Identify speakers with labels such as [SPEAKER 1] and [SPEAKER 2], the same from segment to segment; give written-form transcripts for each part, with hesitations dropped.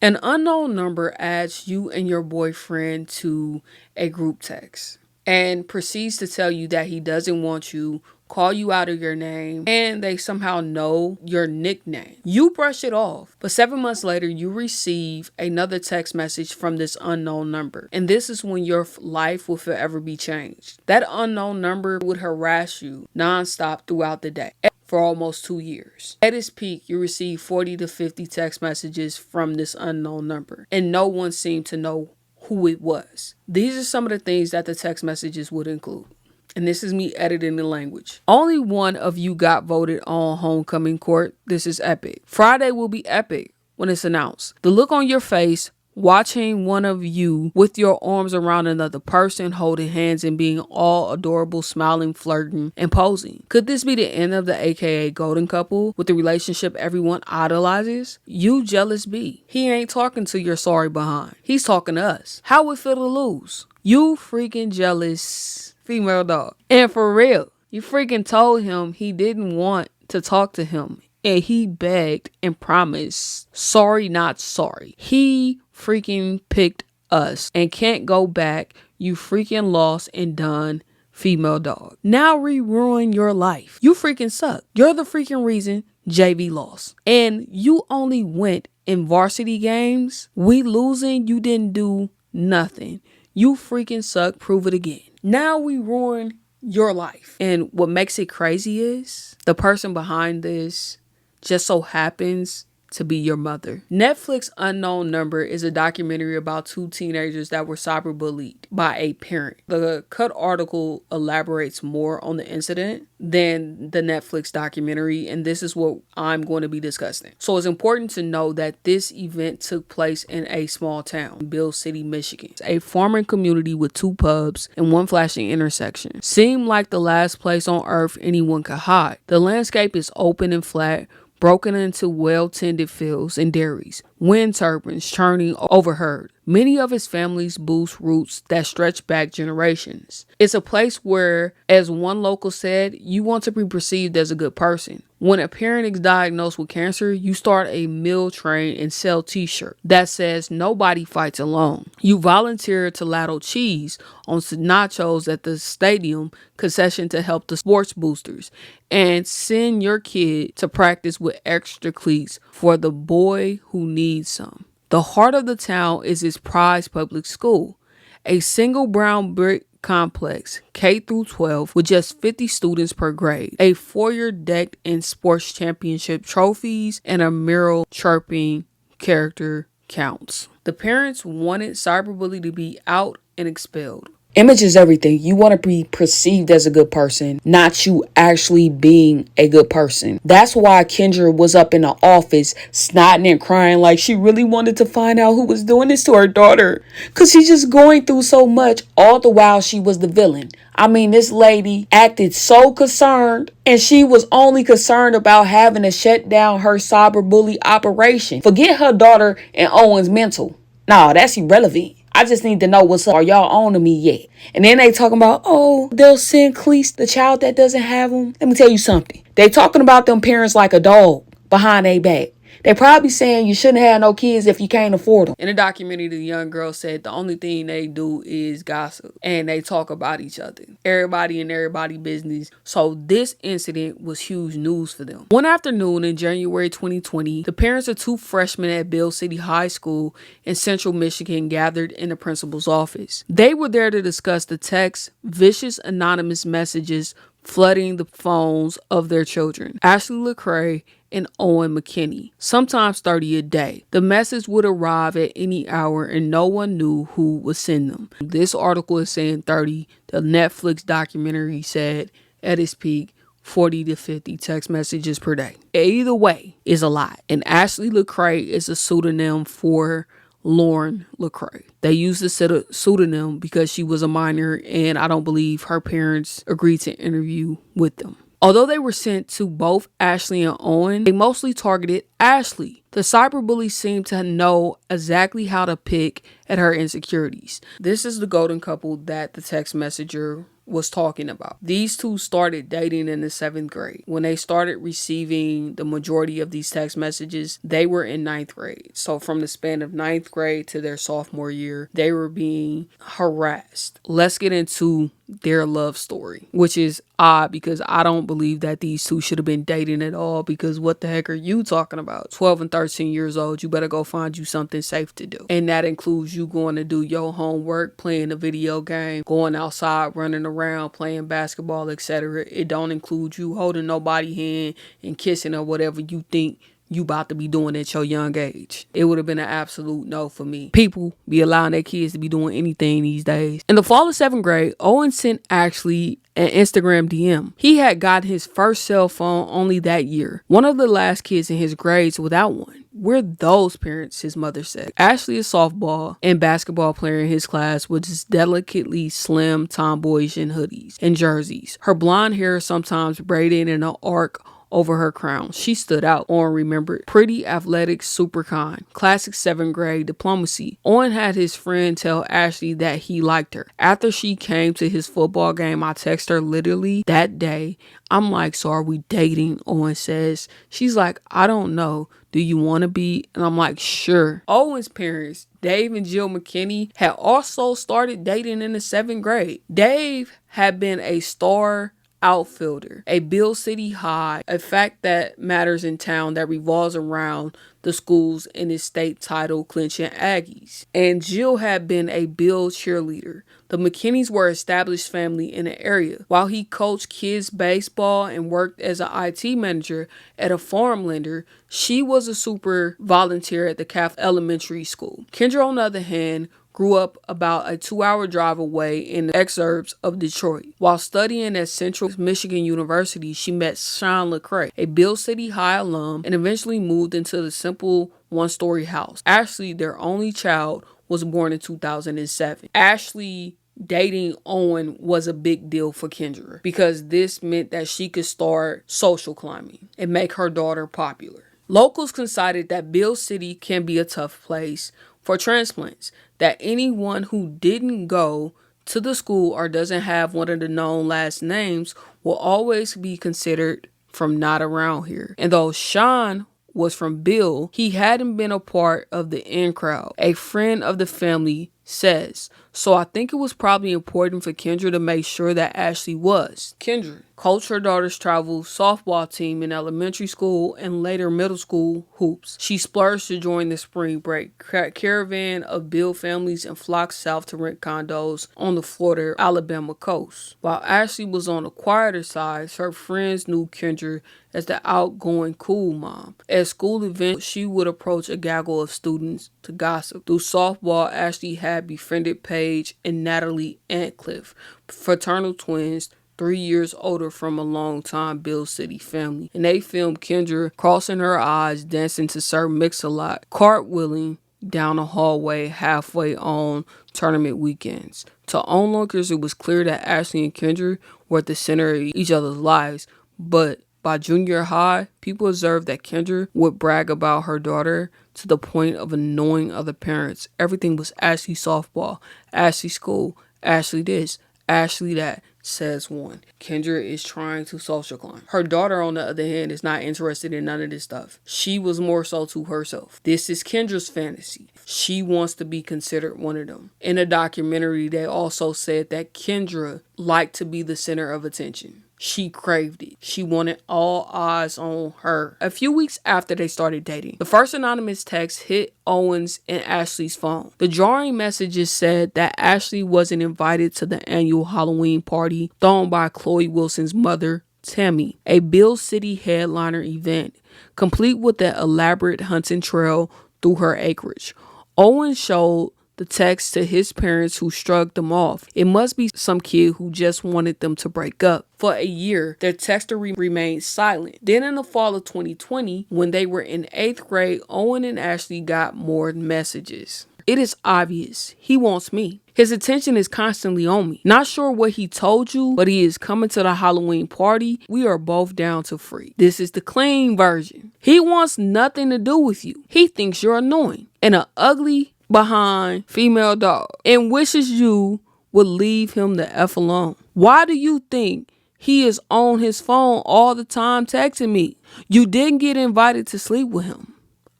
[SPEAKER 1] An unknown number adds you and your boyfriend to a group text and proceeds to tell you that he doesn't want you, call you out of your name, and they somehow know your nickname. You brush it off, but 7 months later, you receive another text message from this unknown number. And this is when your life will forever be changed. That unknown number would harass you nonstop throughout the day for almost 2 years. At its peak, you receive 40 to 50 text messages from this unknown number, and no one seemed to know who it was. These are some of the things that the text messages would include. And this is me editing the language. Only one of you got voted on homecoming court. This is epic. Friday will be epic when it's announced. The look on your face watching one of you with your arms around another person, holding hands and being all adorable, smiling, flirting, and posing. Could this be the end of the AKA golden couple with the relationship everyone idolizes? You jealous bee. He ain't talking to your sorry behind. He's talking to us. How would it feel to lose? You freaking jealous female dog. And for real, you freaking told him he didn't want to talk to him. And he begged and promised. Sorry, not sorry. He freaking picked us and can't go back. You freaking lost and done, female dog. Now ruin your life. You freaking suck. You're the freaking reason JV lost. And you only went in varsity games. We losing, you didn't do nothing. You freaking suck. Prove it again. Now we ruin your life. And what makes it crazy is the person behind this just so happens to be your mother. Netflix Unknown Number is a documentary about two teenagers that were cyberbullied by a parent. The cut article elaborates more on the incident than the Netflix documentary, and this is what I'm going to be discussing. So it's important to know that this event took place in a small town, Bill City, Michigan, a farming community with 2 pubs and 1 flashing intersection. Seemed like the last place on earth anyone could hide. The landscape is open and flat, broken into well-tended fields and dairies, wind turbines churning overhead. Many of his families boast roots that stretch back generations. It's a place where, as one local said, you want to be perceived as a good person. When a parent is diagnosed with cancer, you start a meal train and sell t-shirts that says nobody fights alone. You volunteer to ladle cheese on nachos at the stadium concession to help the sports boosters, and send your kid to practice with extra cleats for the boy who needs some. The heart of the town is its prized public school, a single brown brick complex, K through 12, with just 50 students per grade, a foyer decked in sports championship trophies, and a mural chirping character counts. The parents wanted cyberbully to be out and expelled. Image is everything. You want to be perceived as a good person, not you actually being a good person. That's why Kendra was up in the office snotting and crying like she really wanted to find out who was doing this to her daughter. Because she's just going through so much all the while she was the villain. I mean, this lady acted so concerned, and she was only concerned about having to shut down her cyberbully operation. Forget her daughter and Owen's mental. Nah, that's irrelevant. I just need to know what's up. Are y'all on to me yet? And then they talking about, oh, they'll send Cleese, the child that doesn't have them. Let me tell you something. They talking about them parents like a dog behind their back. They probably saying you shouldn't have no kids if you can't afford them. In the documentary, the young girl said the only thing they do is gossip and they talk about each other. Everybody in everybody business. So this incident was huge news for them. One afternoon in January 2020, the parents of 2 freshmen at Bill City High School in Central Michigan gathered in the principal's office. They were there to discuss the text, vicious anonymous messages flooding the phones of their children, Ashley Lecrae and Owen McKinney, sometimes 30 a day. The message would arrive at any hour and no one knew who would send them. This article is saying 30. The Netflix documentary said at its peak, 40 to 50 text messages per day. Either way is a lot. And Ashley Lecrae is a pseudonym for Lauren Lecrae. They used the pseudonym because she was a minor and I don't believe her parents agreed to interview with them. Although they were sent to both Ashley and Owen, they mostly targeted Ashley The cyberbully seemed to know exactly how to pick at her insecurities. This is the golden couple that the text messenger was talking about. These two started dating in the 7th grade. When they started receiving the majority of these text messages, they were in 9th grade. So from the span of 9th grade to their sophomore year, they were being harassed. Let's get into their love story, which is odd because I don't believe that these two should have been dating at all, because what the heck are you talking about? 12 and 13 years old, you better go find you something safe to do. And that includes you going to do your homework, playing a video game, going outside, running around, playing basketball, etc. It don't include you holding nobody's hand and kissing or whatever you think you about to be doing at your young age. It would have been an absolute no for me. People be allowing their kids to be doing anything these days. In the fall of 7th grade, Owen sent Ashley an Instagram DM. He had gotten his first cell phone only that year. One of the last kids in his grades without one. We're those parents, his mother said. Ashley is softball and basketball player in his class with his delicately slim tomboyish in hoodies and jerseys. Her blonde hair sometimes braided in an arc over her crown. She stood out. Owen remembered. Pretty, athletic, super kind. Classic 7th grade diplomacy. Owen had his friend tell Ashley that he liked her. After she came to his football game, I texted her literally that day. I'm like, so are we dating? Owen says. She's like, I don't know. Do you want to be? And I'm like, sure. Owen's parents, Dave and Jill McKinney, had also started dating in the 7th grade. Dave had been a star outfielder, a Bill City High, a fact that matters in town that revolves around the schools and its state title clinching Aggies. And Jill had been a Bill cheerleader. The McKinneys were an established family in the area. While he coached kids baseball and worked as an IT manager at a farm lender, she was a super volunteer at the Catholic elementary school. Kendra, on the other hand, grew up about a 2-hour drive away in the exurbs of Detroit. While studying at Central Michigan University, she met Sean LeCrae, a Bill City High alum, and eventually moved into the simple one-story house. Ashley, their only child, was born in 2007. Ashley dating Owen was a big deal for Kendra because this meant that she could start social climbing and make her daughter popular. Locals considered that Bill City can be a tough place for transplants, that anyone who didn't go to the school or doesn't have one of the known last names will always be considered from not around here. And though Sean was from Bill, he hadn't been a part of the in crowd. A friend of the family says, so I think it was probably important for Kendra to make sure that Ashley was. Kendra coached her daughter's travel softball team in elementary school and later middle school hoops. She splurged to join the spring break caravan of Bill families and flocked south to rent condos on the Florida-Alabama coast. While Ashley was on the quieter side, her friends knew Kendra as the outgoing cool mom. At school events, she would approach a gaggle of students to gossip. Through softball, Ashley had befriended Paige and Natalie Antcliffe, fraternal twins, 3 years older from a long-time Bill City family. And they filmed Kendra crossing her eyes, dancing to Sir Mix-a-Lot, cartwheeling down a hallway halfway on tournament weekends. To onlookers, it was clear that Ashley and Kendra were at the center of each other's lives, but by junior high, people observed that Kendra would brag about her daughter to the point of annoying other parents. Everything was Ashley softball, Ashley school, Ashley this, Ashley that, says one. Kendra is trying to social climb. Her daughter, on the other hand, is not interested in none of this stuff. She was more so to herself. This is Kendra's fantasy. She wants to be considered one of them. In a documentary, they also said that Kendra liked to be the center of attention. She craved it. She wanted all eyes on her. A few weeks after they started dating, the first anonymous text hit Owen's and Ashley's phone. The jarring messages said that Ashley wasn't invited to the annual Halloween party thrown by Chloe Wilson's mother, Tammy, a Bill City headliner event, complete with an elaborate hunting trail through her acreage. Owen showed the text to his parents, who shrugged them off. It must be some kid who just wanted them to break up. For a year, their texter remained silent. Then in the fall of 2020, when they were in 8th grade, Owen and Ashley got more messages. It is obvious. He wants me. His attention is constantly on me. Not sure what he told you, but he is coming to the Halloween party. We are both down to free. This is the clean version. He wants nothing to do with you. He thinks you're annoying and an ugly behind female dog and wishes you would leave him the F alone. Why do you think he is on his phone all the time texting me? You didn't get invited to sleep with him.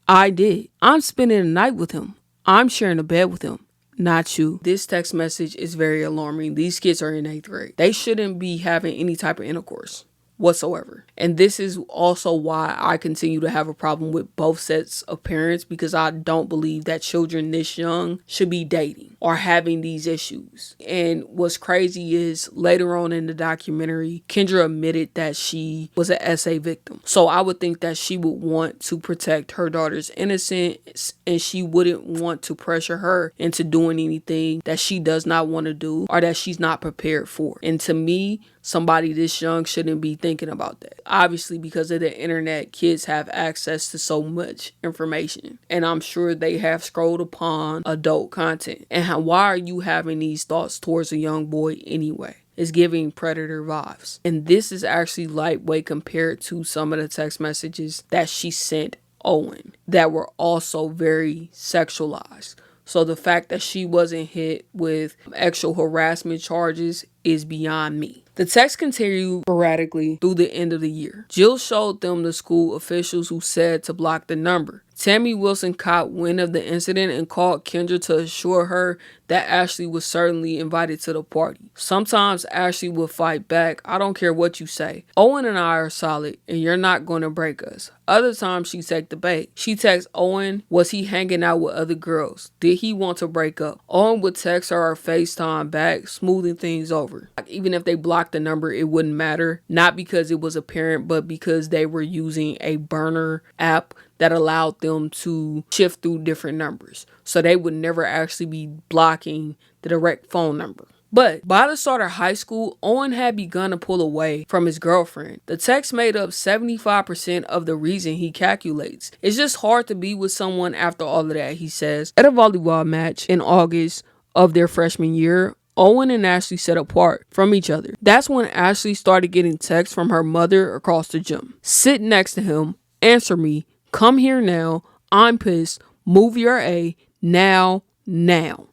[SPEAKER 1] I did. I'm spending the night with him. I'm sharing a bed with him. Not you. This text message is very alarming. These kids are in 8th grade. They shouldn't be having any type of intercourse whatsoever. And this is also why I continue to have a problem with both sets of parents, because I don't believe that children this young should be dating or having these issues. And what's crazy is later on in the documentary, Kendra admitted that she was an SA victim. So I would think that she would want to protect her daughter's innocence, and she wouldn't want to pressure her into doing anything that she does not want to do or that she's not prepared for. And to me, somebody this young shouldn't be thinking about that. Obviously, because of the internet, kids have access to so much information. And I'm sure they have scrolled upon adult content. And why are you having these thoughts towards a young boy anyway? It's giving predator vibes. And this is actually lightweight compared to some of the text messages that she sent Owen that were also very sexualized. So the fact that she wasn't hit with sexual harassment charges is beyond me. The texts continued sporadically through the end of the year. Jill showed them the school officials who said to block the number. Tammy Wilson caught wind of the incident and called Kendra to assure her that Ashley was certainly invited to the party. Sometimes Ashley would fight back. I don't care what you say. Owen and I are solid and you're not going to break us. Other times she take the bait. She texts Owen, was he hanging out with other girls? Did he want to break up? Owen would text her or FaceTime back, smoothing things over. Even if they blocked the number, it wouldn't matter. Not because it was apparent, but because they were using a burner app that allowed them to shift through different numbers. So they would never actually be blocking the direct phone number. But by the start of high school, Owen had begun to pull away from his girlfriend. The text made up 75% of the reason he calculates. It's just hard to be with someone after all of that, he says. At a volleyball match in August of their freshman year, Owen and Ashley set apart from each other. That's when Ashley started getting texts from her mother across the gym. Sit next to him, answer me, come here now, I'm pissed, move your A, now.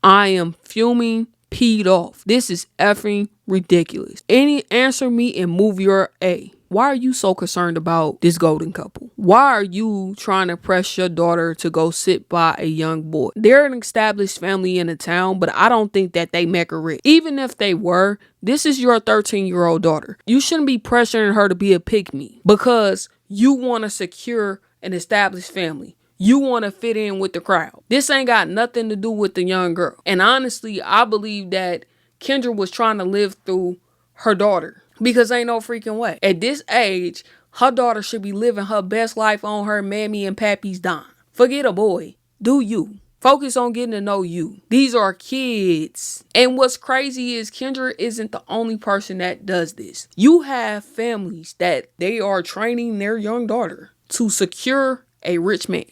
[SPEAKER 1] I am fuming, peed off. This is effing ridiculous. Answer me and move your A. Why are you so concerned about this golden couple? Why are you trying to press your daughter to go sit by a young boy? They're an established family in the town, but I don't think that they make her rich. Even if they were, this is your 13-year-old daughter. You shouldn't be pressuring her to be a pick-me because you want to secure an established family. You want to fit in with the crowd. This ain't got nothing to do with the young girl. And honestly, I believe that Kendra was trying to live through her daughter. Because ain't no freaking way. At this age, her daughter should be living her best life on her mammy and pappy's dime. Forget a boy. Do you. Focus on getting to know you. These are kids. And what's crazy is Kendra isn't the only person that does this. You have families that they are training their young daughter to secure a rich man,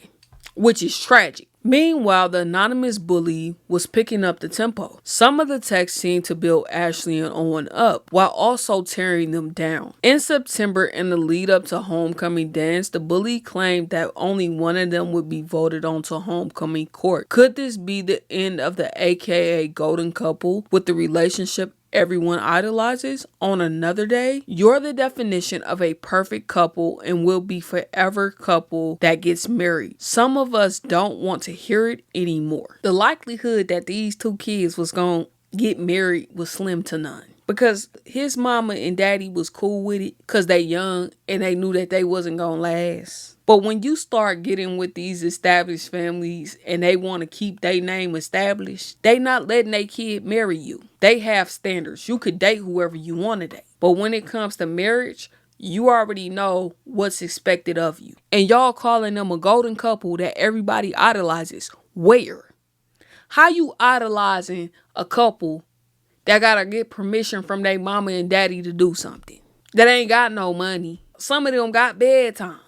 [SPEAKER 1] which is tragic. Meanwhile, the anonymous bully was picking up the tempo. Some of the texts seemed to build Ashley and Owen up while also tearing them down. In September, in the lead up to homecoming dance, the bully claimed that only one of them would be voted onto homecoming court. Could this be the end of the AKA golden couple with the relationship everyone idolizes? On another day, you're the definition of a perfect couple and will be forever couple that gets married. Some of us don't want to hear it anymore. The likelihood that these two kids was gonna get married was slim to none. Because his mama and daddy was cool with it because they young and they knew that they wasn't gonna last. But when you start getting with these established families and they want to keep their name established, they not letting their kid marry you. They have standards. You could date whoever you want to date. But when it comes to marriage, you already know what's expected of you. And y'all calling them a golden couple that everybody idolizes. Where? How you idolizing a couple that gotta get permission from their mama and daddy to do something? That ain't got no money. Some of them got bedtime.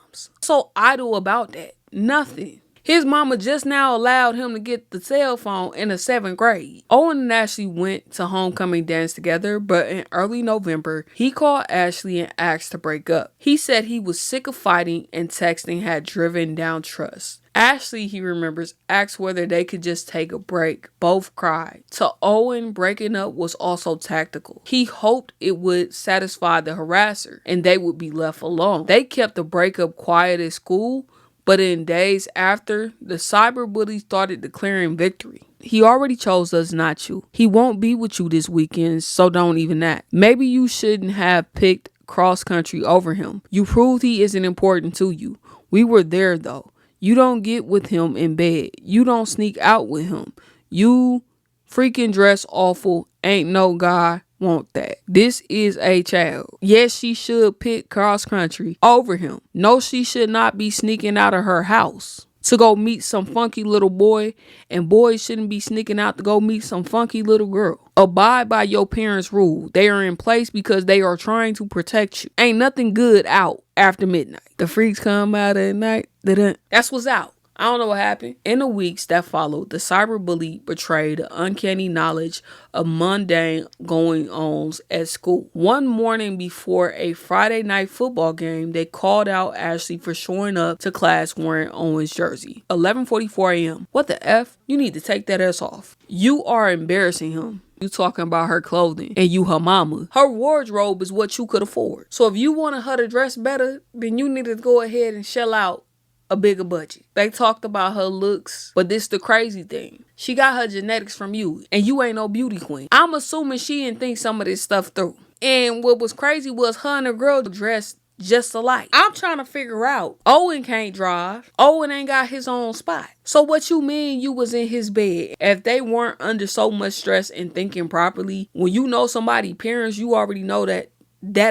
[SPEAKER 1] So idle about that. Nothing. His mama just now allowed him to get the cell phone in the 7th grade. Owen and Ashley went to homecoming dance together, but in early November, he called Ashley and asked to break up. He said he was sick of fighting and texting had driven down trust. Ashley, he remembers, asked whether they could just take a break. Both cried. To Owen, breaking up was also tactical. He hoped it would satisfy the harasser and they would be left alone. They kept the breakup quiet at school, but in days after, the cyberbully started declaring victory. He already chose us, not you. He won't be with you this weekend, so don't even act. Maybe you shouldn't have picked cross country over him. You proved he isn't important to you. We were there though. You don't get with him in bed. You don't sneak out with him. You freaking dress awful. Ain't no guy want that. This is a child. Yes, she should pick cross country over him. No, she should not be sneaking out of her house to go meet some funky little boy, and boys shouldn't be sneaking out to go meet some funky little girl. Abide by your parents' rule. They are in place because they are trying to protect you. Ain't nothing good out after midnight. The freaks come out at night. That's what's out. I don't know what happened. In the weeks that followed, the cyberbully betrayed the uncanny knowledge of mundane going-ons at school. One morning before a Friday night football game, they called out Ashley for showing up to class wearing Owen's jersey. 11:44 a.m. What the F? You need to take that ass off. You are embarrassing him. You talking about her clothing and you her mama. Her wardrobe is what you could afford. So if you wanted her to dress better, then you need to go ahead and shell out a bigger budget. They talked about her looks, but this the crazy thing. She got her genetics from you, and you ain't no beauty queen. I'm assuming she didn't think some of this stuff through. And what was crazy was her and the girl dressed just alike. I'm trying to figure out, Owen can't drive. Owen ain't got his own spot. So what you mean you was in his bed? If they weren't under so much stress and thinking properly, when you know somebody's parents, you already know that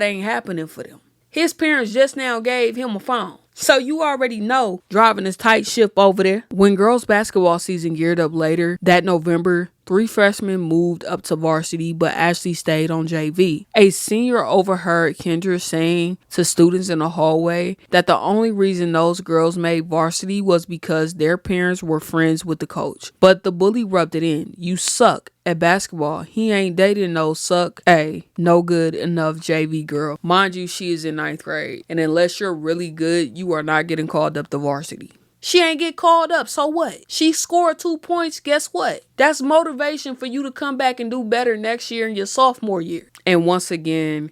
[SPEAKER 1] ain't happening for them. His parents just now gave him a phone. So you already know driving this tight ship over there. When girls basketball season geared up later that November, 3 freshmen moved up to varsity, but Ashley stayed on JV. A senior overheard Kendra saying to students in the hallway that the only reason those girls made varsity was because their parents were friends with the coach. But the bully rubbed it in. You suck at basketball. He ain't dating no no good enough JV girl. Mind you, she is in 9th grade. And unless you're really good, you are not getting called up to varsity. She ain't get called up, so what? She scored 2 points, guess what? That's motivation for you to come back and do better next year in your sophomore year. And once again,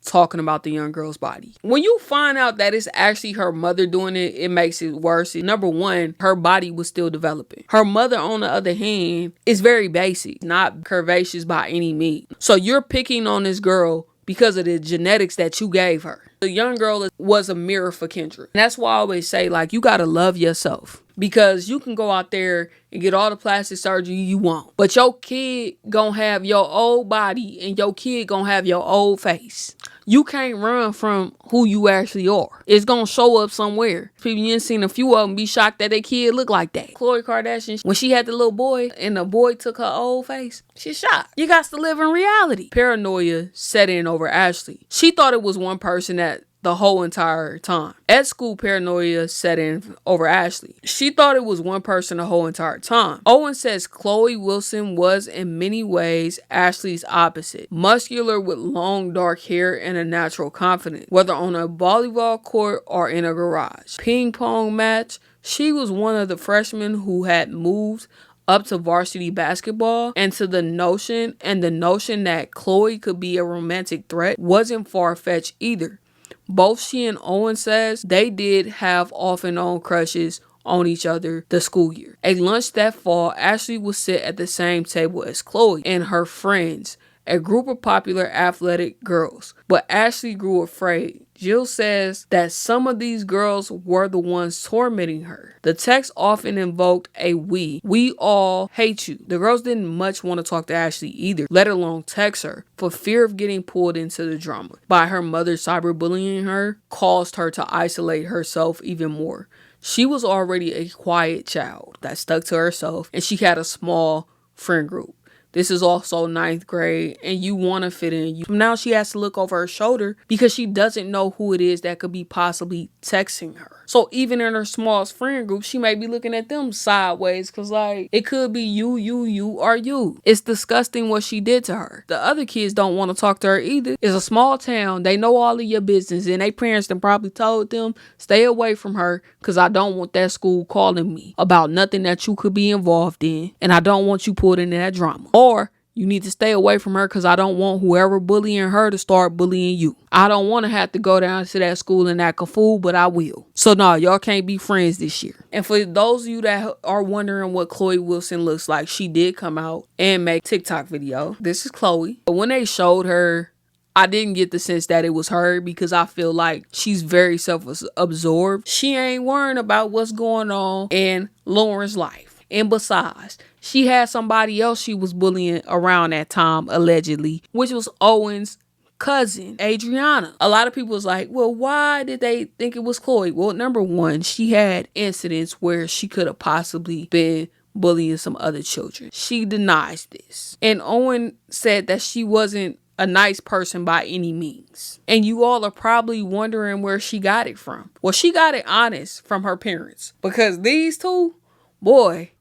[SPEAKER 1] talking about the young girl's body. When you find out that it's actually her mother doing it, it makes it worse. Number one, her body was still developing. Her mother, on the other hand, is very basic, not curvaceous by any means. So you're picking on this girl because of the genetics that you gave her. The young girl was a mirror for Kendra. And that's why I always say, like, you got to love yourself. Because you can go out there and get all the plastic surgery you want. But your kid gonna have your old body and your kid gonna have your old face. You can't run from who you actually are. It's gonna show up somewhere. People, you ain't seen a few of them be shocked that their kid look like that. Khloe Kardashian, when she had the little boy and the boy took her old face, she's shocked. You got to live in reality. Paranoia set in over Ashley. She thought it was one person that the whole entire time. At school, paranoia set in over Ashley. She thought it was one person the whole entire time. Owen says Chloe Wilson was in many ways Ashley's opposite. Muscular with long dark hair and a natural confidence. Whether on a volleyball court or in a garage. Ping pong match. She was one of the freshmen who had moved up to varsity basketball, and the notion that Chloe could be a romantic threat wasn't far-fetched either. Both she and Owen says they did have off and on crushes on each other the school year. At lunch that fall, Ashley would sit at the same table as Chloe and her friends, a group of popular athletic girls. But Ashley grew afraid. Jill says that some of these girls were the ones tormenting her. The text often invoked a we. We all hate you. The girls didn't much want to talk to Ashley either, let alone text her, for fear of getting pulled into the drama. By her mother cyberbullying her caused her to isolate herself even more. She was already a quiet child that stuck to herself, and she had a small friend group. This is also ninth grade and you want to fit in. Now she has to look over her shoulder because she doesn't know who it is that could be possibly texting her. So even in her smallest friend group, she may be looking at them sideways because like it could be you, or you. It's disgusting what she did to her. The other kids don't want to talk to her either. It's a small town. They know all of your business and their parents then probably told them stay away from her because I don't want that school calling me about nothing that you could be involved in and I don't want you pulled into that drama. Or you need to stay away from her because I don't want whoever bullying her to start bullying you. I don't want to have to go down to that school and act a fool, but I will. So no, y'all can't be friends this year. And for those of you that are wondering what Chloe Wilson looks like, she did come out and make a TikTok video. This is Chloe. But when they showed her, I didn't get the sense that it was her because I feel like she's very self-absorbed. She ain't worrying about what's going on in Lauren's life. And besides, she had somebody else she was bullying around that time, allegedly, which was Owen's cousin, Adriana. A lot of people was like, well, why did they think it was Chloe? Well, number one, she had incidents where she could have possibly been bullying some other children. She denies this. And Owen said that she wasn't a nice person by any means. And you all are probably wondering where she got it from. Well, she got it honest from her parents because these two, boy,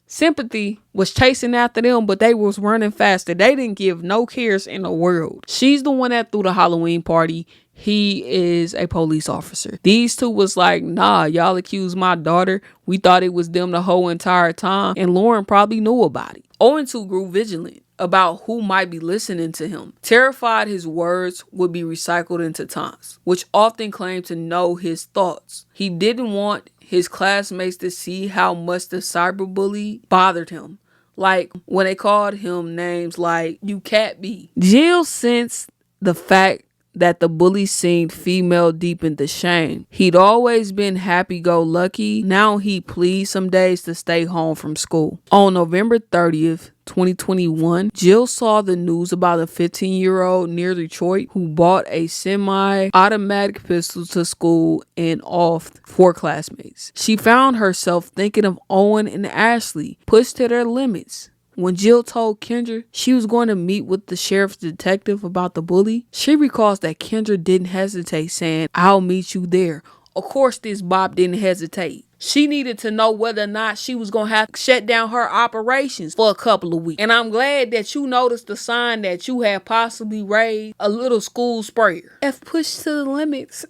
[SPEAKER 1] sympathy was chasing after them, but they was running faster. They didn't give no cares in the world. She's the one that threw the Halloween party. He is a police officer. These two was like, nah, y'all accused my daughter. We thought it was them the whole entire time. And Lauren probably knew about it. Owen 2 grew vigilant about who might be listening to him. Terrified his words would be recycled into taunts, which often claimed to know his thoughts. He didn't want his classmates to see how much the cyberbully bothered him. Like when they called him names like you cat B. Jill sensed the fact that the bully seemed female deepened the shame. He'd always been happy-go-lucky. Now he pleads some days to stay home from school. On November 30th, 2021, Jill saw the news about a 15-year-old near Detroit who bought a semi-automatic pistol to school and offed 4 classmates. She found herself thinking of Owen and Ashley, pushed to their limits. When Jill told Kendra she was going to meet with the sheriff's detective about the bully, she recalls that Kendra didn't hesitate, saying, I'll meet you there. Of course, this Bob didn't hesitate. She needed to know whether or not she was going to have to shut down her operations for a couple of weeks. And I'm glad that you noticed the sign that you had possibly raised a little school sprayer. F pushed to the limits.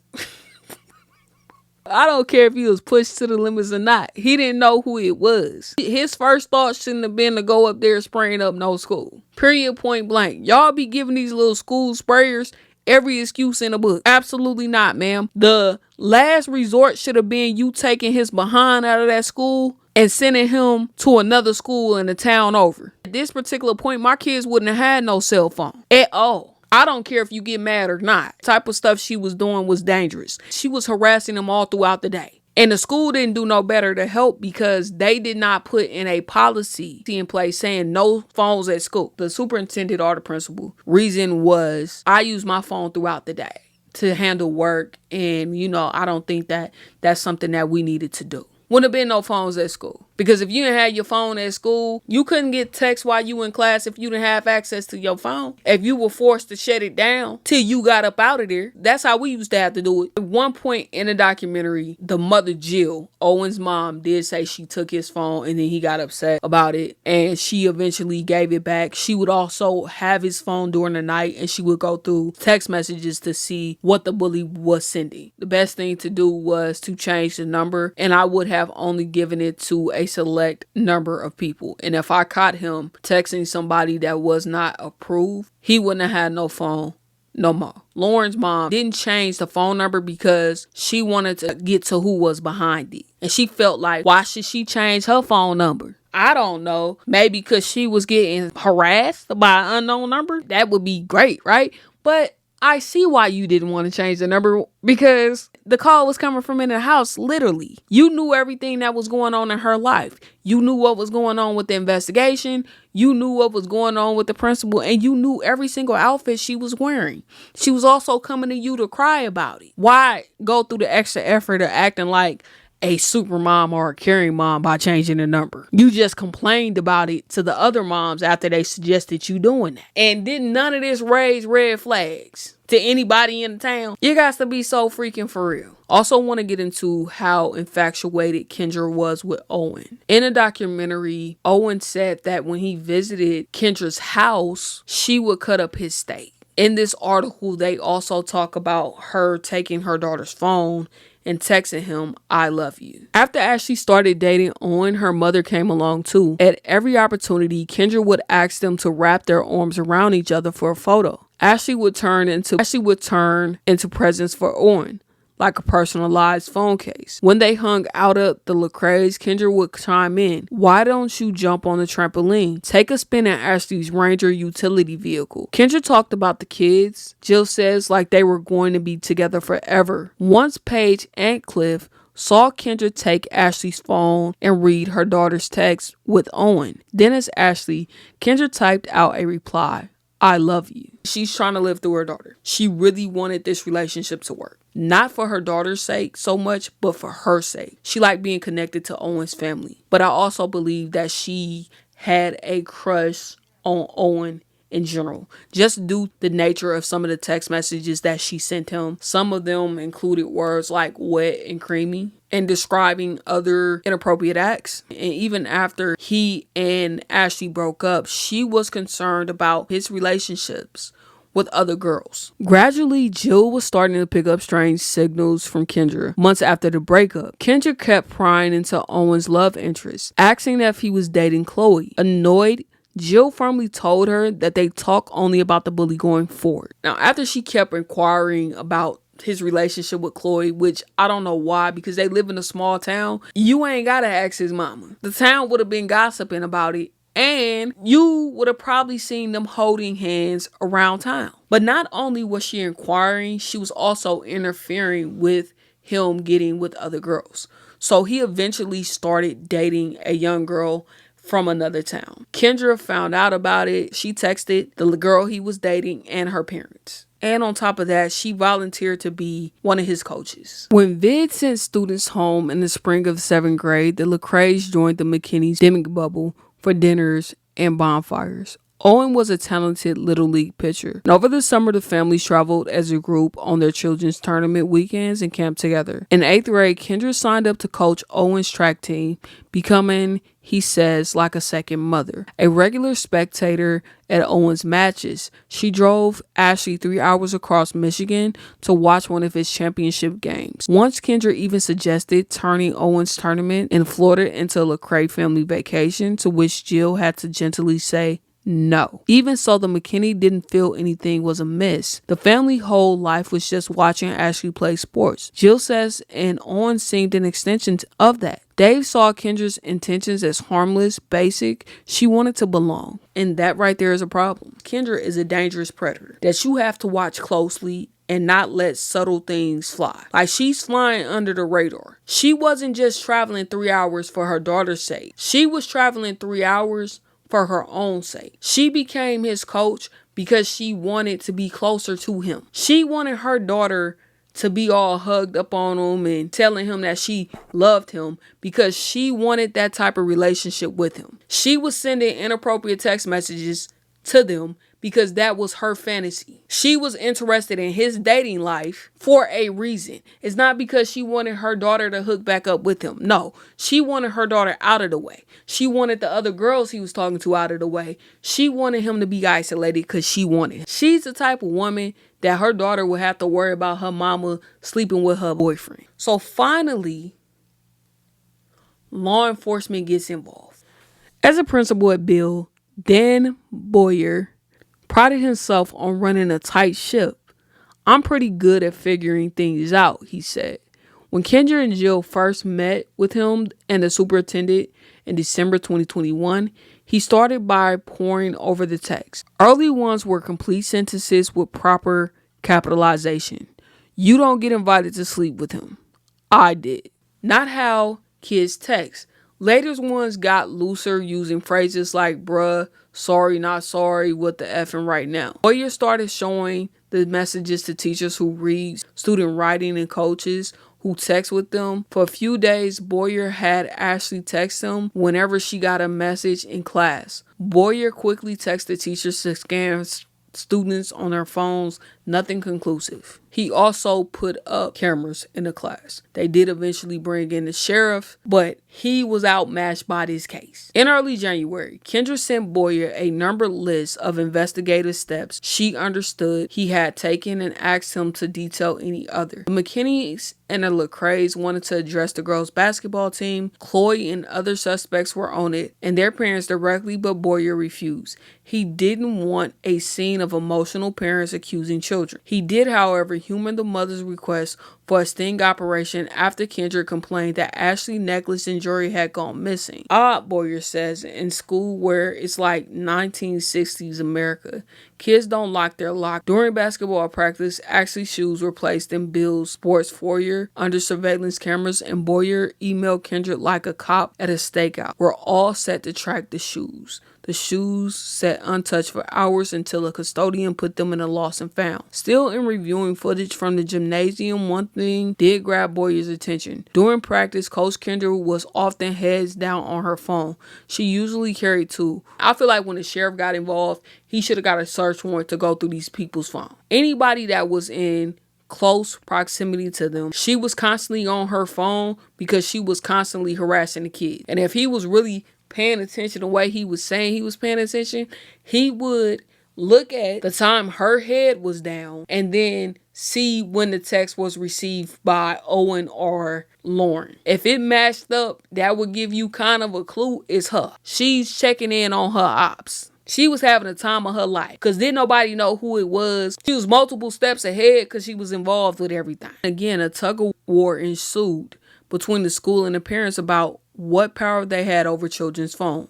[SPEAKER 1] I don't care if he was pushed to the limits or not. He didn't know who it was. His first thought shouldn't have been to go up there spraying up no school. Period, point blank. Y'all be giving these little school sprayers every excuse in the book. Absolutely not, ma'am. The last resort should have been you taking his behind out of that school and sending him to another school in the town over. At this particular point, my kids wouldn't have had no cell phone at all. I don't care if you get mad or not. The type of stuff she was doing was dangerous. She was harassing them all throughout the day. And the school didn't do no better to help because they did not put in a policy in place saying no phones at school. The superintendent or the principal reason was I use my phone throughout the day to handle work. And, I don't think that that's something that we needed to do. Wouldn't have been no phones at school. Because if you didn't have your phone at school, you couldn't get text while you in class if you didn't have access to your phone. If you were forced to shut it down till you got up out of there, that's how we used to have to do it. At one point in the documentary, the mother Jill, Owen's mom, did say she took his phone and then he got upset about it and she eventually gave it back. She would also have his phone during the night and she would go through text messages to see what the bully was sending. The best thing to do was to change the number, and I would have only given it to a select number of people. And if I caught him texting somebody that was not approved, he wouldn't have had no phone no more. Lauren's mom didn't change the phone number because she wanted to get to who was behind it. And she felt like, why should she change her phone number? I don't know. Maybe because she was getting harassed by an unknown number. That would be great, right? But I see why you didn't want to change the number, because the call was coming from in the house, literally. You knew everything that was going on in her life. You knew what was going on with the investigation. You knew what was going on with the principal, and you knew every single outfit she was wearing. She was also coming to you to cry about it. Why go through the extra effort of acting like a super mom or a caring mom by changing the number. You just complained about it to the other moms after they suggested you doing that. And didn't none of this raise red flags to anybody in the town? You got to be so freaking for real. Also want to get into how infatuated Kendra was with Owen. In a documentary, Owen said that when he visited Kendra's house, she would cut up his steak. In this article, they also talk about her taking her daughter's phone and texting him, "I love you." After Ashley started dating Owen, her mother came along too. At every opportunity, Kendra would ask them to wrap their arms around each other for a photo. Ashley would turn into presents for Owen, like a personalized phone case. When they hung out at the Lecrae's, Kendra would chime in, "Why don't you jump on the trampoline? Take a spin at Ashley's Ranger utility vehicle." Kendra talked about the kids, Jill says, like they were going to be together forever. Once Paige and Cliff saw Kendra take Ashley's phone and read her daughter's text with Owen. Then as Ashley, Kendra typed out a reply, "I love you." She's trying to live through her daughter. She really wanted this relationship to work. Not for her daughter's sake so much, but for her sake. She liked being connected to Owen's family. But I also believe that she had a crush on Owen in general, just due to the nature of some of the text messages that she sent him. Some of them included words like wet and creamy and describing other inappropriate acts. And even after he and Ashley broke up, she was concerned about his relationships with other girls. Gradually, Jill was starting to pick up strange signals from Kendra. Months after the breakup, Kendra kept prying into Owen's love interest, asking if he was dating Chloe. Annoyed, Jill firmly told her that they talk only about the bully going forward. Now, after she kept inquiring about his relationship with Chloe, which I don't know why, because they live in a small town, you ain't gotta ask his mama. The town would have been gossiping about it, and you would have probably seen them holding hands around town. But not only was she inquiring, she was also interfering with him getting with other girls. So he eventually started dating a young girl from another town. Kendra found out about it. She texted the girl he was dating and her parents. And on top of that, she volunteered to be one of his coaches. When Vid sent students home in the spring of 7th grade, the Lecrae's joined the McKinney's Demic Bubble for dinners and bonfires. Owen was a talented Little League pitcher. And over the summer, the families traveled as a group on their children's tournament weekends and camped together. In 8th grade, Kendra signed up to coach Owen's track team, becoming, he says, like a second mother. A regular spectator at Owen's matches, she drove Ashley 3 hours across Michigan to watch one of his championship games. Once Kendra even suggested turning Owen's tournament in Florida into a Lecrae family vacation, to which Jill had to gently say no. Even so, the McKinney didn't feel anything was amiss. The family whole life was just watching Ashley play sports. Jill says, and Owen seemed an extension of that. Dave saw Kendra's intentions as harmless, basic. She wanted to belong. And that right there is a problem. Kendra is a dangerous predator that you have to watch closely and not let subtle things fly. Like, she's flying under the radar. She wasn't just traveling 3 hours for her daughter's sake. She was traveling 3 hours for her own sake. She became his coach because she wanted to be closer to him. She wanted her daughter to be all hugged up on him and telling him that she loved him because she wanted that type of relationship with him. She was sending inappropriate text messages to them because that was her fantasy. She was interested in his dating life for a reason. It's not because she wanted her daughter to hook back up with him. No, she wanted her daughter out of the way. She wanted the other girls he was talking to out of the way. She wanted him to be isolated because she wanted him. She's the type of woman that her daughter would have to worry about her mama sleeping with her boyfriend. So finally, law enforcement gets involved. As a principal at Bill, Dan Boyer prided himself on running a tight ship. "I'm pretty good at figuring things out," he said. When Kendra and Jill first met with him and the superintendent in December 2021, he started by poring over the text. Early ones were complete sentences with proper capitalization. "You don't get invited to sleep with him." "I did." Not how kids text. Later ones got looser, using phrases like bruh, sorry, not sorry, what the effing right now. Boyer started showing the messages to teachers who read student writing and coaches who texts with them. For a few days, Boyer had Ashley text him whenever she got a message in class. Boyer quickly texted teachers to scan students on their phones, nothing conclusive. He also put up cameras in the class. They did eventually bring in the sheriff, but he was outmatched by this case. In early January, Kendra sent Boyer a numbered list of investigative steps she understood he had taken and asked him to detail any other. The McKinneys and the Lecraes wanted to address the girls' basketball team. Chloe and other suspects were on it, and their parents directly, but Boyer refused. He didn't want a scene of emotional parents accusing children. He did, however, humor the mother's request for a sting operation after Kendra complained that Ashley's necklace and jewelry had gone missing. Odd, Boyer says, in school where it's like 1960s America, kids don't lock their lock. During basketball practice, Ashley's shoes were placed in Bill's sports foyer under surveillance cameras, and Boyer emailed Kendra like a cop at a stakeout. We're all set to track the shoes. The shoes sat untouched for hours until a custodian put them in a lost and found. Still in reviewing footage from the gymnasium, one thing did grab Boyer's attention. During practice, Coach Kendra was often heads down on her phone. She usually carried two. I feel like when the sheriff got involved, he should have got a search warrant to go through these people's phone. Anybody that was in close proximity to them, she was constantly on her phone because she was constantly harassing the kid. And if he was really paying attention the way he was saying he was paying attention, he would look at the time her head was down and then see when the text was received by Owen or Lauren. If it matched up, that would give you kind of a clue it's her. She's checking in on her ops. She was having the time of her life because didn't nobody know who it was. She was multiple steps ahead because she was involved with everything. Again, a tug of war ensued between the school and the parents about what power they had over children's phone.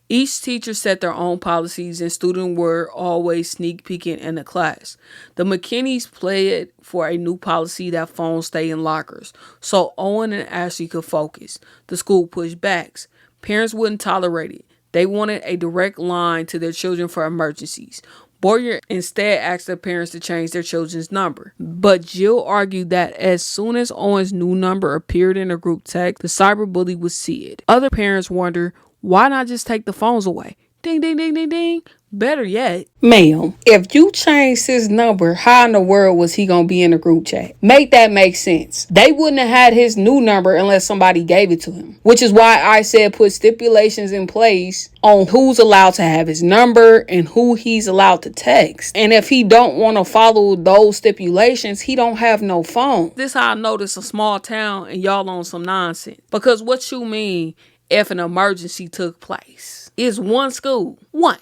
[SPEAKER 1] Each teacher set their own policies and students were always sneak peeking in the class. The McKinneys played for a new policy that phones stay in lockers so Owen and Ashley could focus. The school pushed back. Parents wouldn't tolerate it. They wanted a direct line to their children for emergencies. Boyer instead asked their parents to change their children's number. But Jill argued that as soon as Owen's new number appeared in a group text, the cyberbully would see it. Other parents wonder, why not just take the phones away? Ding, ding, ding, ding, ding. Better yet, ma'am, if you changed his number, how in the world was he going to be in a group chat? Make that make sense. They wouldn't have had his new number unless somebody gave it to him, which is why I said put stipulations in place on who's allowed to have his number and who he's allowed to text. And if he don't want to follow those stipulations, he don't have no phone. This how I know this a small town and y'all on some nonsense. Because what you mean if an emergency took place? It's one school. One.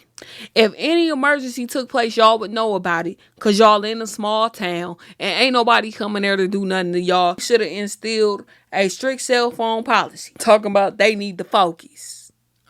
[SPEAKER 1] If any emergency took place, y'all would know about it because y'all in a small town and ain't nobody coming there to do nothing to y'all. Should have instilled a strict cell phone policy. Talking about they need to focus.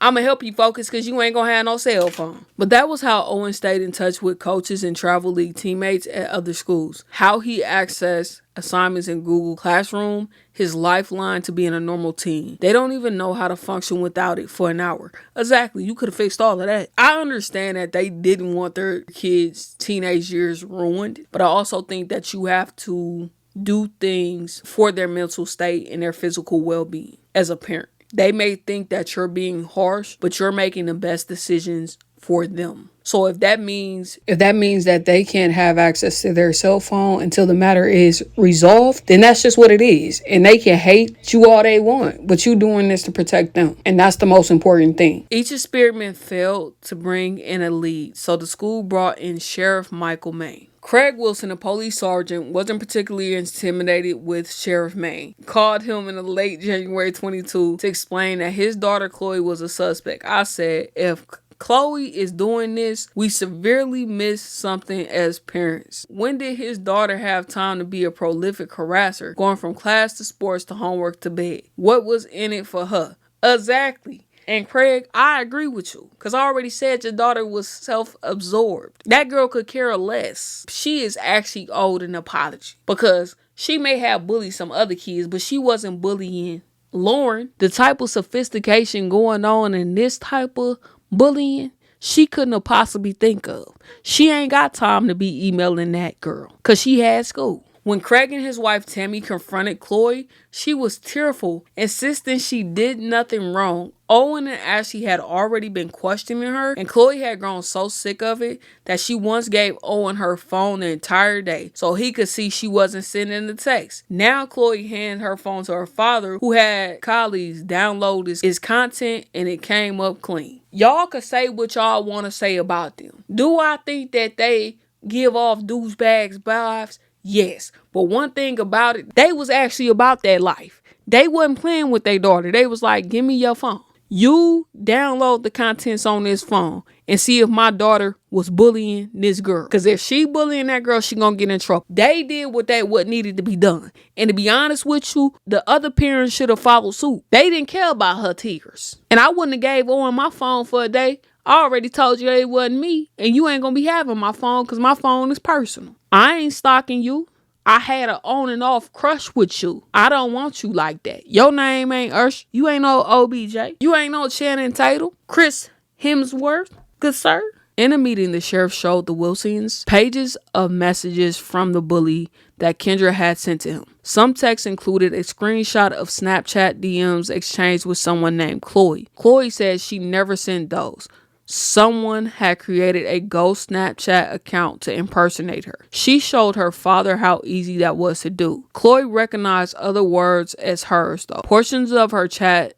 [SPEAKER 1] I'm going to help you focus because you ain't going to have no cell phone. But that was how Owen stayed in touch with coaches and travel league teammates at other schools. How he accessed assignments in Google Classroom, his lifeline to being a normal teen. They don't even know how to function without it for an hour. Exactly. You could have fixed all of that. I understand that they didn't want their kids' teenage years ruined, but I also think that you have to do things for their mental state and their physical well-being as a parent. They may think that you're being harsh, but you're making the best decisions for them. So if that means that they can't have access to their cell phone until the matter is resolved, then that's just what it is. And they can hate you all they want, but you doing this to protect them. And that's the most important thing. Each experiment failed to bring in a lead, so the school brought in Sheriff Michael Maine. Craig Wilson, a police sergeant, wasn't particularly intimidated with Sheriff Maine. Called him in late January 22 to explain that his daughter Chloe was a suspect. I said, if Chloe is doing this, we severely miss something as parents. When did his daughter have time to be a prolific harasser, going from class to sports to homework to bed? What was in it for her? Exactly. And Craig, I agree with you because I already said your daughter was self-absorbed. That girl could care less. She is actually owed an apology because she may have bullied some other kids, but she wasn't bullying Lauren. The type of sophistication going on in this type of bullying, she couldn't have possibly think of. She ain't got time to be emailing that girl because she had school. When Craig and his wife Tammy confronted Chloe, she was tearful, insisting she did nothing wrong. Owen and Ashley had already been questioning her, and Chloe had grown so sick of it that she once gave Owen her phone the entire day so he could see she wasn't sending the text. Now Chloe handed her phone to her father, who had colleagues download his content, and it came up clean. Y'all could say what y'all want to say about them. Do I think that they give off douchebags vibes? Yes, but one thing about it, they was actually about that life. They wasn't playing with their daughter. They was like, give me your phone. You download the contents on this phone and see if my daughter was bullying this girl. Because if she bullying that girl, she gonna get in trouble. They did what needed to be done. And to be honest with you, the other parents should have followed suit. They didn't care about her tears. And I wouldn't have gave Owen my phone for a day. I already told you it wasn't me. And you ain't gonna be having my phone because my phone is personal. I ain't stalking you. I had an on and off crush with you. I don't want you like that. Your name ain't Ursh. You ain't no OBJ. You ain't no Channing Tatum. Chris Hemsworth. Good sir. In a meeting, the sheriff showed the Wilsons pages of messages from the bully that Kendra had sent to him. Some texts included a screenshot of Snapchat DMs exchanged with someone named Chloe. Chloe said she never sent those. Someone had created a ghost Snapchat account to impersonate her. She showed her father how easy that was to do. Chloe recognized other words as hers, though. Portions of her chats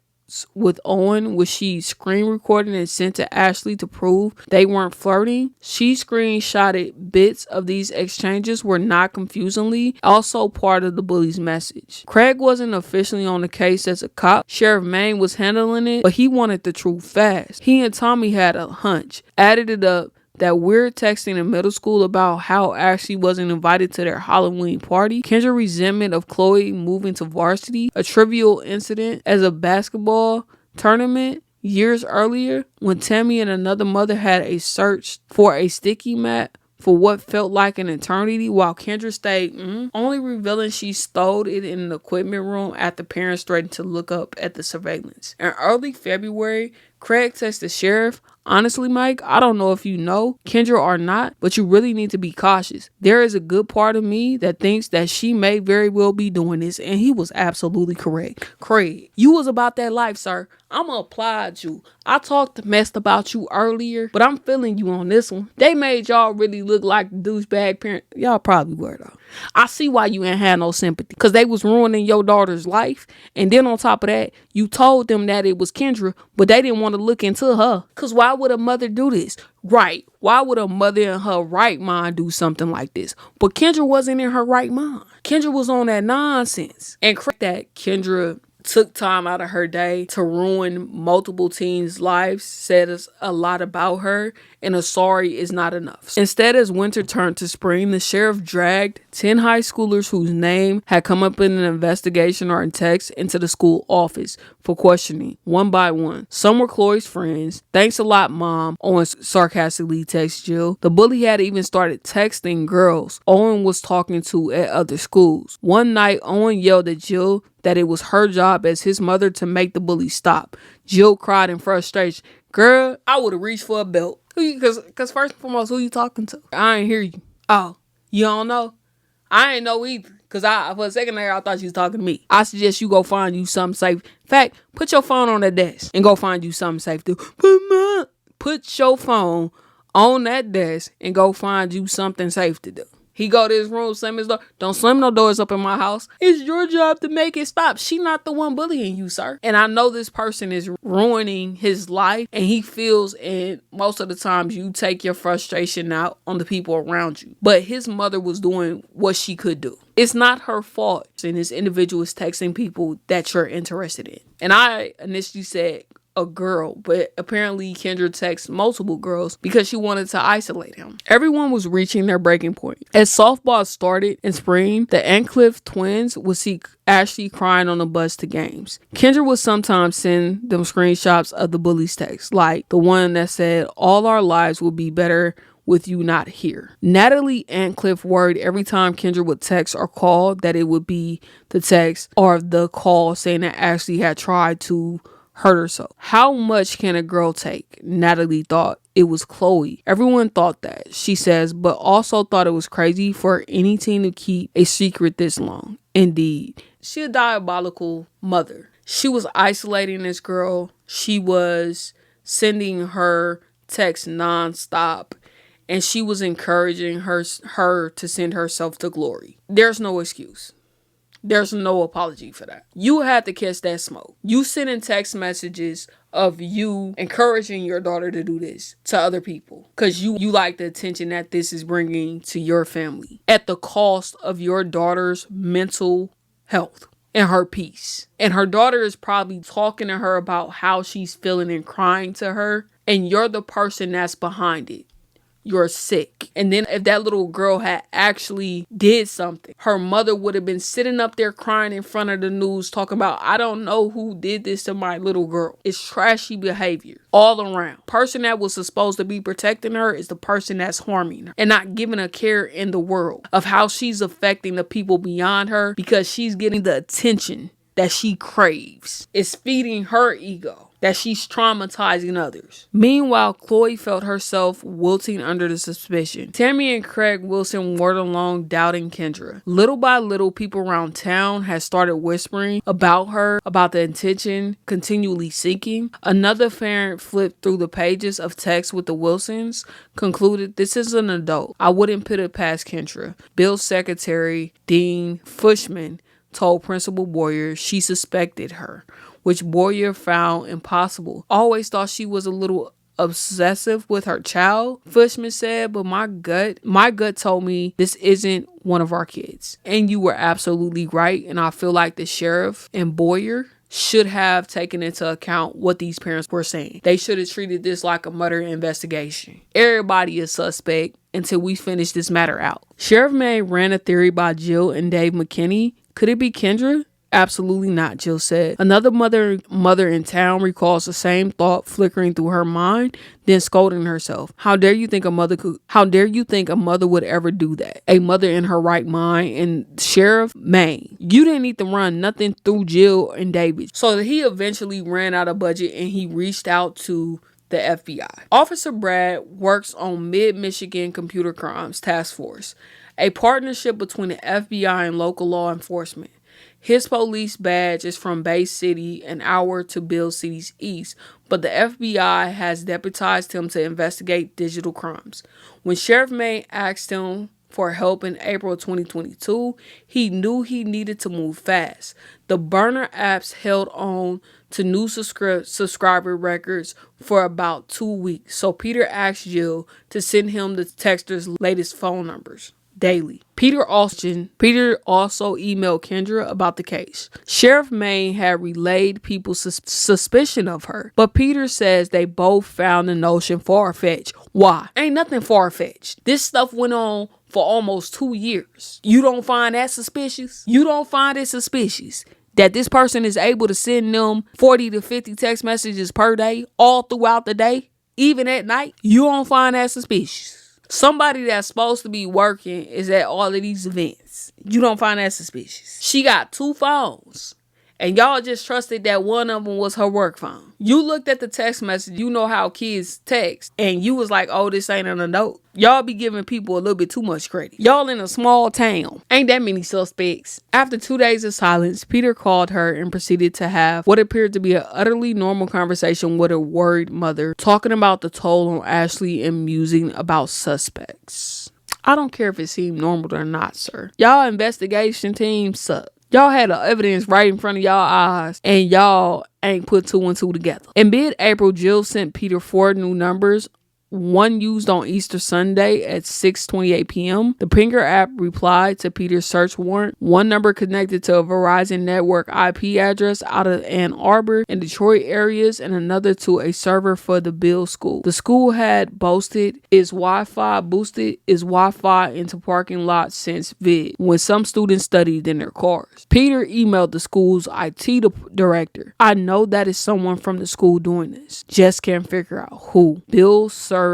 [SPEAKER 1] with Owen, which she screen recorded and sent to Ashley to prove they weren't flirting. She screenshotted bits of these exchanges were not confusingly also part of the bully's message. Craig wasn't officially on the case as a cop. Sheriff Maine was handling it, but he wanted the truth fast. He and Tommy had a hunch, added it up, that weird texting in middle school about how Ashley wasn't invited to their Halloween party, Kendra's resentment of Chloe moving to varsity, a trivial incident as a basketball tournament years earlier when Tammy and another mother had a search for a sticky mat for what felt like an eternity while Kendra stayed, only revealing she stowed it in an equipment room after parents threatened to look up at the surveillance. In early February, Craig texted the sheriff, "Honestly, Mike, I don't know if you know Kendra or not, but you really need to be cautious. There is a good part of me that thinks that she may very well be doing this," and he was absolutely correct. Craig, you was about that life, sir. I'ma applaud you. I talked messed about you earlier, but I'm feeling you on this one. They made y'all really look like douchebag parent. Y'all probably were, though. I see why you ain't had no sympathy, because they was ruining your daughter's life, and then on top of that, you told them that it was Kendra, but they didn't want to look into her. Because why would a mother do this? Right. Why would a mother in her right mind do something like this? But Kendra wasn't in her right mind. Kendra was on that nonsense. And that Kendra took time out of her day to ruin multiple teens' lives says a lot about her, and a sorry is not enough. Instead, as winter turned to spring, the sheriff dragged 10 high schoolers whose name had come up in an investigation or in text into the school office for questioning, one by one. Some were Chloe's friends. "Thanks a lot, Mom," Owen sarcastically texted Jill. The bully had even started texting girls Owen was talking to at other schools. One night, Owen yelled at Jill that it was her job as his mother to make the bully stop. Jill cried in frustration. "Girl, I would have reached for a belt." Because first and foremost, who you talking to? I ain't hear you. Oh, you don't know? I ain't know either. Because for a second there, I thought you was talking to me. I suggest you go find you something safe. In fact, put your phone on that desk and go find you something safe to do. Put your phone on that desk and go find you something safe to do. He go to his room, slam his door. "Don't slam no doors up in my house. It's your job to make it stop." She not the one bullying you, sir. And I know this person is ruining his life, and he feels, and most of the times you take your frustration out on the people around you. But his mother was doing what she could do. It's not her fault. And this individual is texting people that you're interested in. And I initially said a girl, but apparently Kendra texted multiple girls because she wanted to isolate him. Everyone was reaching their breaking point. As softball started in spring, the Ancliffe twins would see Ashley crying on the bus to games. Kendra would sometimes send them screenshots of the bully's text, like the one that said, "All our lives will be better with you not here." Natalie Ancliffe worried every time Kendra would text or call that it would be the text or the call saying that Ashley had tried to hurt herself. How much can a girl take? Natalie thought it was Chloe. Everyone thought that, she says, but also thought it was crazy for any teen to keep a secret this long. Indeed, she a diabolical mother. She was isolating this girl. She was sending her texts nonstop. And she was encouraging her to send herself to glory. There's no excuse. There's no apology for that. You had to catch that smoke. You sending text messages of you encouraging your daughter to do this to other people because you like the attention that this is bringing to your family at the cost of your daughter's mental health and her peace. And her daughter is probably talking to her about how she's feeling and crying to her, and you're the person that's behind it. You're sick. And then if that little girl had actually did something, her mother would have been sitting up there crying in front of the news talking about, I don't know who did this to my little girl. It's trashy behavior all around. Person that was supposed to be protecting her is the person that's harming her and not giving a care in the world of how she's affecting the people beyond her because she's getting the attention that she craves. It's feeding her ego that she's traumatizing others. Meanwhile, Chloe felt herself wilting under the suspicion. Tammy and Craig Wilson were along doubting Kendra. Little by little, people around town had started whispering about her, about the intention continually seeking. Another parent flipped through the pages of text with the Wilsons, concluded this is an adult. I wouldn't put it past Kendra. Bill's secretary, Dean Fushman, told Principal Boyer she suspected her, which Boyer found impossible. Always thought she was a little obsessive with her child, Fushman said, but my gut told me this isn't one of our kids. And you were absolutely right, and I feel like the sheriff and Boyer should have taken into account what these parents were saying. They should have treated this like a murder investigation. Everybody is suspect until we finish this matter out. Sheriff May ran a theory by Jill and Dave McKinney. Could it be Kendra? Absolutely not, Jill said. Another mother in town recalls the same thought flickering through her mind, then scolding herself. How dare you think a mother would ever do that? A mother in her right mind. And Sheriff May, you didn't need to run nothing through Jill and David. So he eventually ran out of budget and he reached out to the FBI. Officer Brad works on Mid-Michigan Computer Crimes Task Force, a partnership between the FBI and local law enforcement. His police badge is from Bay City, an hour to Bill City's east, but the FBI has deputized him to investigate digital crimes. When Sheriff May asked him for help in April 2022, he knew he needed to move fast. The burner apps held on to new subscriber records for about 2 weeks, so Peter asked Jill to send him the texter's latest phone numbers daily. Peter also emailed Kendra about the case. Sheriff May had relayed people's suspicion of her, but Peter says they both found the notion far-fetched. Why? Ain't nothing far-fetched. This stuff went on for almost 2 years. You don't find that suspicious? You don't find it suspicious that this person is able to send them 40 to 50 text messages per day, all throughout the day, even at night? You don't find that suspicious? Somebody that's supposed to be working is at all of these events. You don't find that suspicious? She got 2 phones, and y'all just trusted that one of them was her work phone. You looked at the text message. You know how kids text, and you was like, oh, this ain't an adult. Y'all be giving people a little bit too much credit. Y'all in a small town. Ain't that many suspects. After 2 days of silence, Peter called her and proceeded to have what appeared to be an utterly normal conversation with a worried mother, talking about the toll on Ashley and musing about suspects. I don't care if it seemed normal or not, sir. Y'all investigation team suck. Y'all had the evidence right in front of y'all eyes, and y'all ain't put 2 and 2 together. In mid-April, Jill sent Peter 4 new numbers, one used on Easter Sunday at 6:28 p.m. The Pinger app replied to Peter's search warrant. One number connected to a Verizon network IP address out of Ann Arbor and Detroit areas, and another to a server for the Bill School. The school had boosted its Wi-Fi into parking lots since vid, when some students studied in their cars. Peter emailed the school's IT director. I know that is someone from the school doing this. Just can't figure out who. Bill's server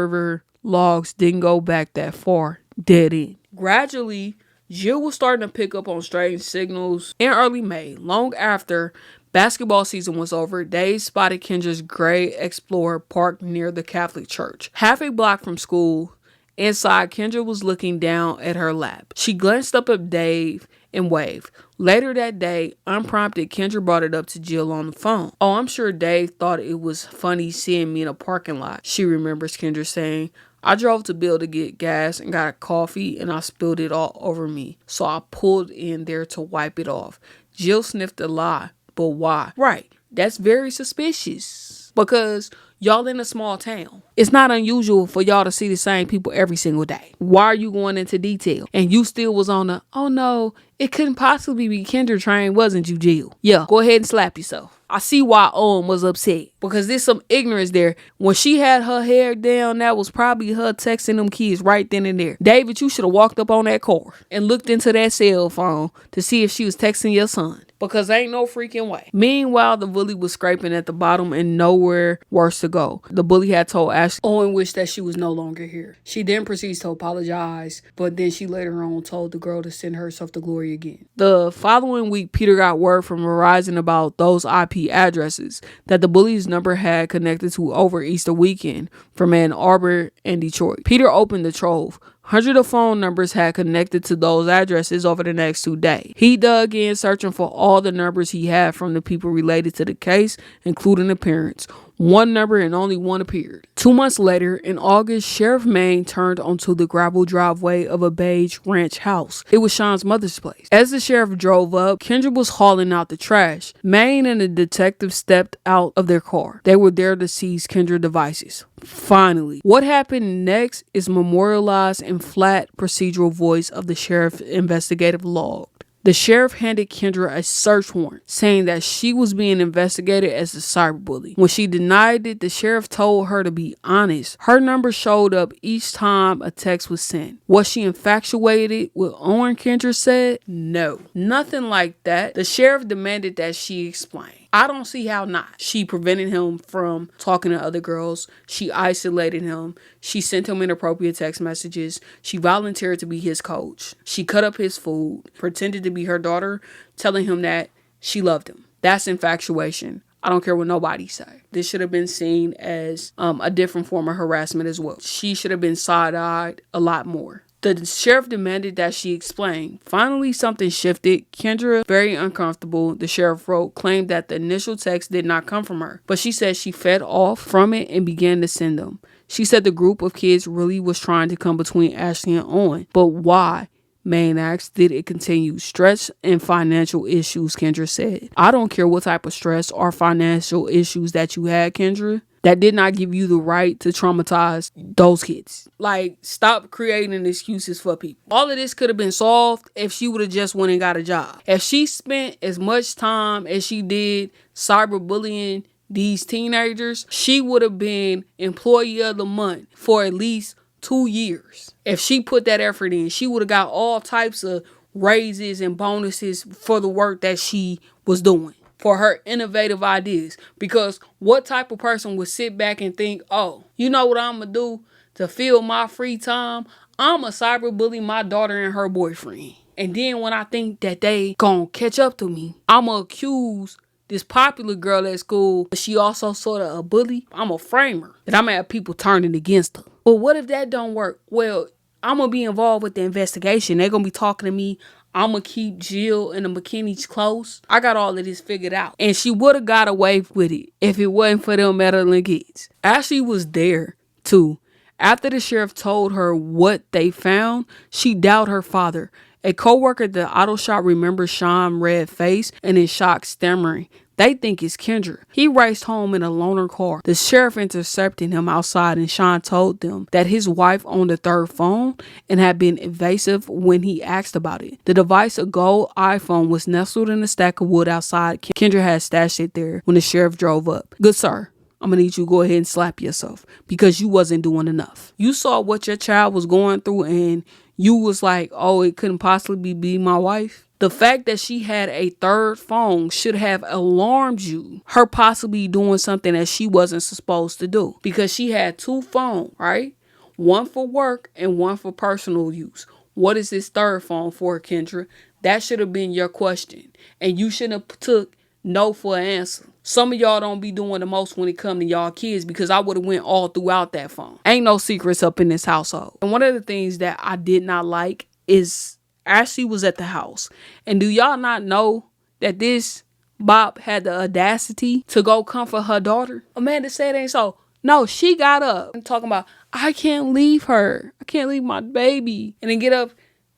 [SPEAKER 1] logs didn't go back that far. Dead end. Gradually, Jill was starting to pick up on strange signals in early May, long after Basketball season was over. Dave spotted Kendra's gray Explorer parked near the Catholic church. Half a block from school, inside, Kendra was looking down at her lap. She glanced up at Dave and waved. Later that day, unprompted, Kendra brought it up to Jill on the phone. "Oh, I'm sure Dave thought it was funny seeing me in a parking lot," she remembers Kendra saying. "I drove to Bill to get gas and got a coffee and I spilled it all over me. So I pulled in there to wipe it off." Jill sniffed a lie. But why? Right. That's very suspicious. Because y'all in a small town. It's not unusual for y'all to see the same people every single day. Why are you going into detail? And you still was on the, "Oh no, it couldn't possibly be Kendra train, wasn't you, Jill?" Yeah, go ahead and slap yourself. I see why Owen was upset. Because there's some ignorance there. When she had her hair down, that was probably her texting them kids right then and there. David, you should have walked up on that car and looked into that cell phone to see if she was texting your son. Because ain't no freaking way. Meanwhile, the bully was scraping at the bottom and nowhere worse to go. The bully had told Ashley Owen wished that she was no longer here. She then proceeds to apologize, but then she later on told the girl to send herself to glory again. The following week, Peter got word from Verizon about those IP addresses that the bully's number had connected to over Easter weekend from Ann Arbor and Detroit. Peter opened the trove. Hundreds of phone numbers had connected to those addresses over the next 2 days. He dug in, searching for all the numbers he had from the people related to the case, including the parents. One number and only one appeared. 2 months later, in August, Sheriff Maine turned onto the gravel driveway of a beige ranch house. It was Sean's mother's place. As the sheriff drove up, Kendra was hauling out the trash. Maine and the detective stepped out of their car. They were there to seize Kendra's devices. Finally, what happened next is memorialized in flat procedural voice of the sheriff's investigative log. The sheriff handed Kendra a search warrant, saying that she was being investigated as a cyberbully. When she denied it, the sheriff told her to be honest. Her number showed up each time a text was sent. Was she infatuated with Owen, Kendra said? No, nothing like that. The sheriff demanded that she explain. I don't see how not. She prevented him from talking to other girls. She isolated him. She sent him inappropriate text messages. She volunteered to be his coach. She cut up his food, pretended to be her daughter, telling him that she loved him. That's infatuation. I don't care what nobody say. This should have been seen as a different form of harassment as well. She should have been side-eyed a lot more. The sheriff demanded that she explain. Finally, something shifted. Kendra, very uncomfortable, the sheriff wrote, claimed that the initial text did not come from her. But she said she fed off from it and began to send them. She said the group of kids really was trying to come between Ashley and Owen. But why? Maine asked. Did it continue? Stress and financial issues, Kendra said. I don't care what type of stress or financial issues that you had, Kendra. That did not give you the right to traumatize those kids. Like, stop creating excuses for people. All of this could have been solved if she would have just went and got a job. If she spent as much time as she did cyberbullying these teenagers, she would have been employee of the month for at least 2 years. If she put that effort in, she would have got all types of raises and bonuses for the work that she was doing, for her innovative ideas. Because what type of person would sit back and think, "Oh, you know what I'm going to do to fill my free time? I'm going to cyberbully my daughter and her boyfriend. And then when I think that they going to catch up to me, I'm going to accuse this popular girl at school, but she also sort of a bully. I'm going to frame her. And I'm going to have people turning against her." But what if that don't work? Well, I'm going to be involved with the investigation. They're going to be talking to me. I'm going to keep Jill and the McKinneys close. I got all of this figured out. And she would have got away with it if it wasn't for them meddling kids. Ashley was there, too. After the sheriff told her what they found, she doubted her father. A co-worker at the auto shop remembers Sean red-faced and in shock, stammering. They think it's Kendra. He raced home in a loaner car. The sheriff intercepted him outside, and Sean told them that his wife owned a third phone and had been evasive when he asked about it. The device, a gold iPhone, was nestled in a stack of wood outside. Kendra had stashed it there when the sheriff drove up. "Good sir, I'm going to need you to go ahead and slap yourself because you wasn't doing enough. You saw what your child was going through and you was like, oh, it couldn't possibly be my wife." The fact that she had a third phone should have alarmed you. Her possibly doing something that she wasn't supposed to do. Because she had 2 phones, right? One for work and one for personal use. What is this third phone for, Kendra? That should have been your question. And you shouldn't have took no for an answer. Some of y'all don't be doing the most when it come to y'all kids, because I would have went all throughout that phone. Ain't no secrets up in this household. And one of the things that I did not like is Ashley was at the house. And do y'all not know that this Bob had the audacity to go comfort her daughter? Amanda said it ain't so. No, she got up and talking about, I can't leave her. I can't leave my baby. And then get up,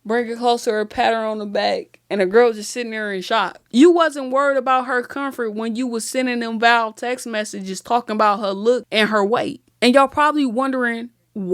[SPEAKER 1] bring her closer, pat her on the back. And the girl just sitting there in shock. You wasn't worried about her comfort when you was sending them Val text messages talking about her look and her weight. And y'all probably wondering,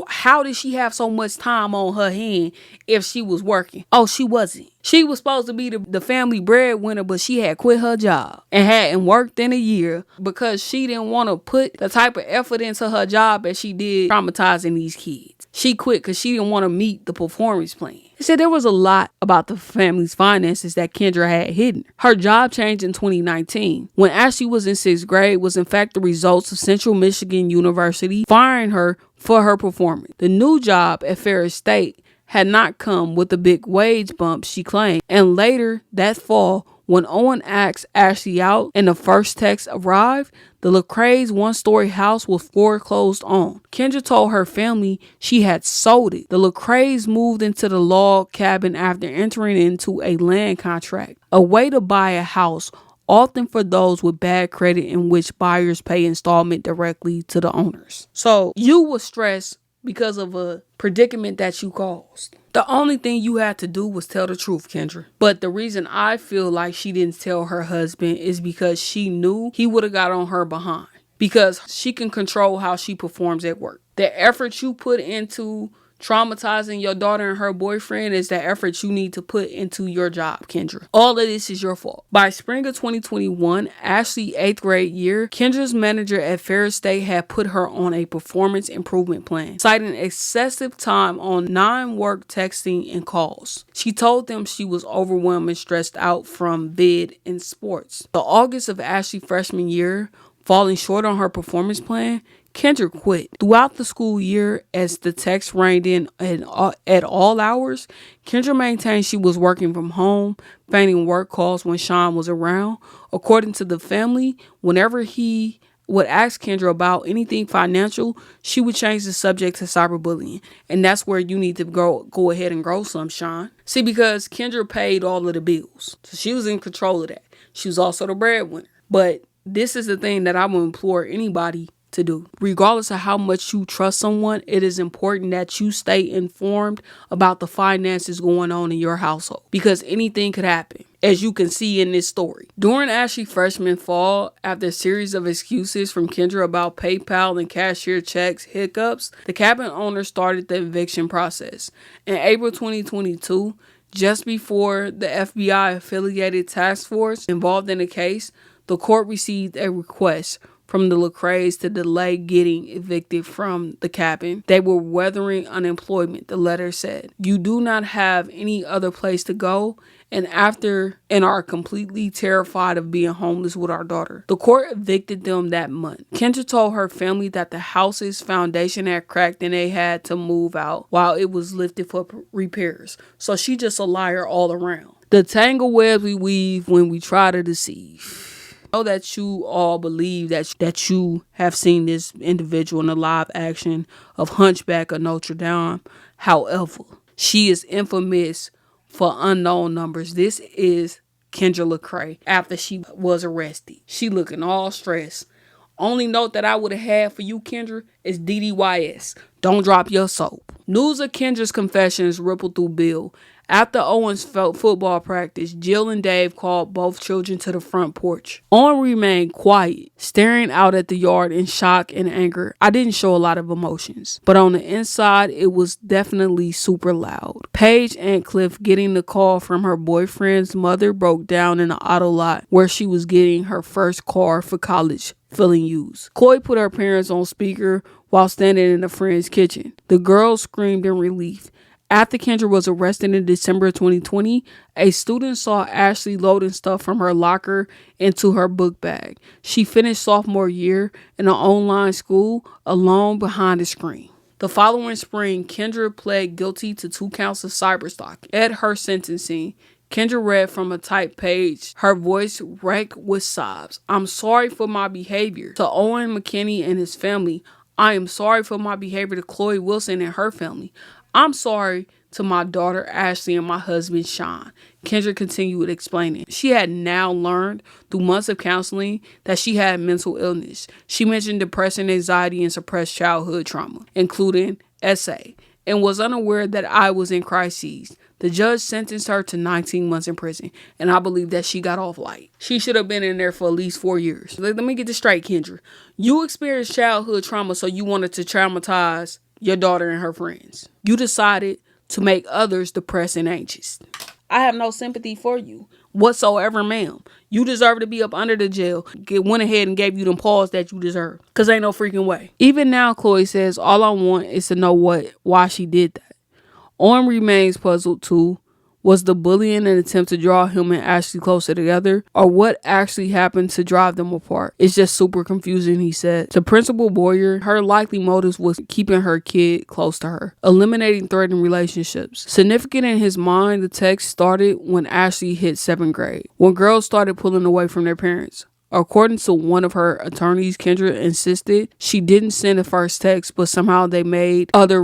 [SPEAKER 1] how did she have so much time on her hand if she was working? Oh, she wasn't. She was supposed to be the family breadwinner, but she had quit her job and hadn't worked in a year because she didn't want to put the type of effort into her job as she did traumatizing these kids. She quit because she didn't want to meet the performance plan. He said there was a lot about the family's finances that Kendra had hidden. Her job changed in 2019. When Ashley was in 6th grade was in fact the results of Central Michigan University firing her for her performance. The new job at Ferris State had not come with the big wage bump she claimed. And later that fall, when Owen asked Ashley out and the first text arrived, the Lecrae's one-story house was foreclosed on. Kendra told her family she had sold it. The Lecrae's moved into the log cabin after entering into a land contract, a way to buy a house, often for those with bad credit, in which buyers pay installment directly to the owners. So you were stressed because of a predicament that you caused. The only thing you had to do was tell the truth, Kendra. But the reason I feel like she didn't tell her husband is because she knew he would have got on her behind. Because she can control how she performs at work. The effort you put into traumatizing your daughter and her boyfriend is the effort you need to put into your job, Kendra. All of this is your fault. By spring of 2021, Ashley's 8th grade year, Kendra's manager at Ferris State had put her on a performance improvement plan, citing excessive time on non-work texting and calls. She told them she was overwhelmed and stressed out from vid and sports. The August of Ashley's freshman year, falling short on her performance plan, Kendra quit. Throughout the school year, as the text rained in at all hours, Kendra maintained she was working from home, feigning work calls when Sean was around. According to the family, whenever he would ask Kendra about anything financial, she would change the subject to cyberbullying. And that's where you need to go ahead and grow some, Sean. See, because Kendra paid all of the bills. So she was in control of that. She was also the breadwinner. But this is the thing that I would implore anybody to do. Regardless of how much you trust someone, it is important that you stay informed about the finances going on in your household, because anything could happen, as you can see in this story. During Ashley's freshman fall, after a series of excuses from Kendra about PayPal and cashier checks hiccups, the cabin owner started the eviction process. In April 2022, just before the FBI affiliated task force involved in the case, the court received a request from the Lecrae's to delay getting evicted from the cabin. They were weathering unemployment, the letter said. You do not have any other place to go, and are completely terrified of being homeless with our daughter. The court evicted them that month. Kendra told her family that the house's foundation had cracked and they had to move out while it was lifted for repairs. So she just a liar all around. The tangle webs we weave when we try to deceive. I know that you all believe that you have seen this individual in the live action of Hunchback of Notre Dame. However, she is infamous for unknown numbers. This is Kendra Lecrae after she was arrested. She looking all stressed. Only note that I would have had for you, Kendra, is DDYS. Don't drop your soap. News of Kendra's confessions rippled through Bill. After Owen's football practice, Jill and Dave called both children to the front porch. Owen remained quiet, staring out at the yard in shock and anger. I didn't show a lot of emotions, but on the inside, it was definitely super loud. Paige Antcliffe, getting the call from her boyfriend's mother, broke down in the auto lot where she was getting her first car for college, feeling used. Chloe put her parents on speaker while standing in a friend's kitchen. The girls screamed in relief. After Kendra was arrested in December 2020, a student saw Ashley loading stuff from her locker into her book bag. She finished sophomore year in an online school alone behind a screen. The following spring, Kendra pled guilty to 2 counts of cyberstalking. At her sentencing, Kendra read from a typed page, her voice wrecked with sobs. I'm sorry for my behavior. To Owen McKinney and his family, I am sorry for my behavior to Chloe Wilson and her family. I'm sorry to my daughter Ashley and my husband Sean. Kendra continued explaining. She had now learned through months of counseling that she had mental illness. She mentioned depression, anxiety, and suppressed childhood trauma, including SA, and was unaware that I was in crises. The judge sentenced her to 19 months in prison, and I believe that she got off light. She should have been in there for at least 4 years. Let me get this straight, Kendra. You experienced childhood trauma, so you wanted to traumatize your daughter and her friends. You decided to make others depressed and anxious. I have no sympathy for you whatsoever, ma'am. You deserve to be up under the jail. Went ahead and gave you them paws that you deserve. Because ain't no freaking way. Even now, Chloe says, all I want is to know why she did that. Owen remains puzzled too. Was the bullying an attempt to draw him and Ashley closer together? Or what actually happened to drive them apart? It's just super confusing, he said. To Principal Boyer, her likely motives was keeping her kid close to her, eliminating threatening relationships. Significant in his mind, the text started when Ashley hit 7th grade, when girls started pulling away from their parents. According to one of her attorneys, Kendra insisted she didn't send the first text, but somehow they made others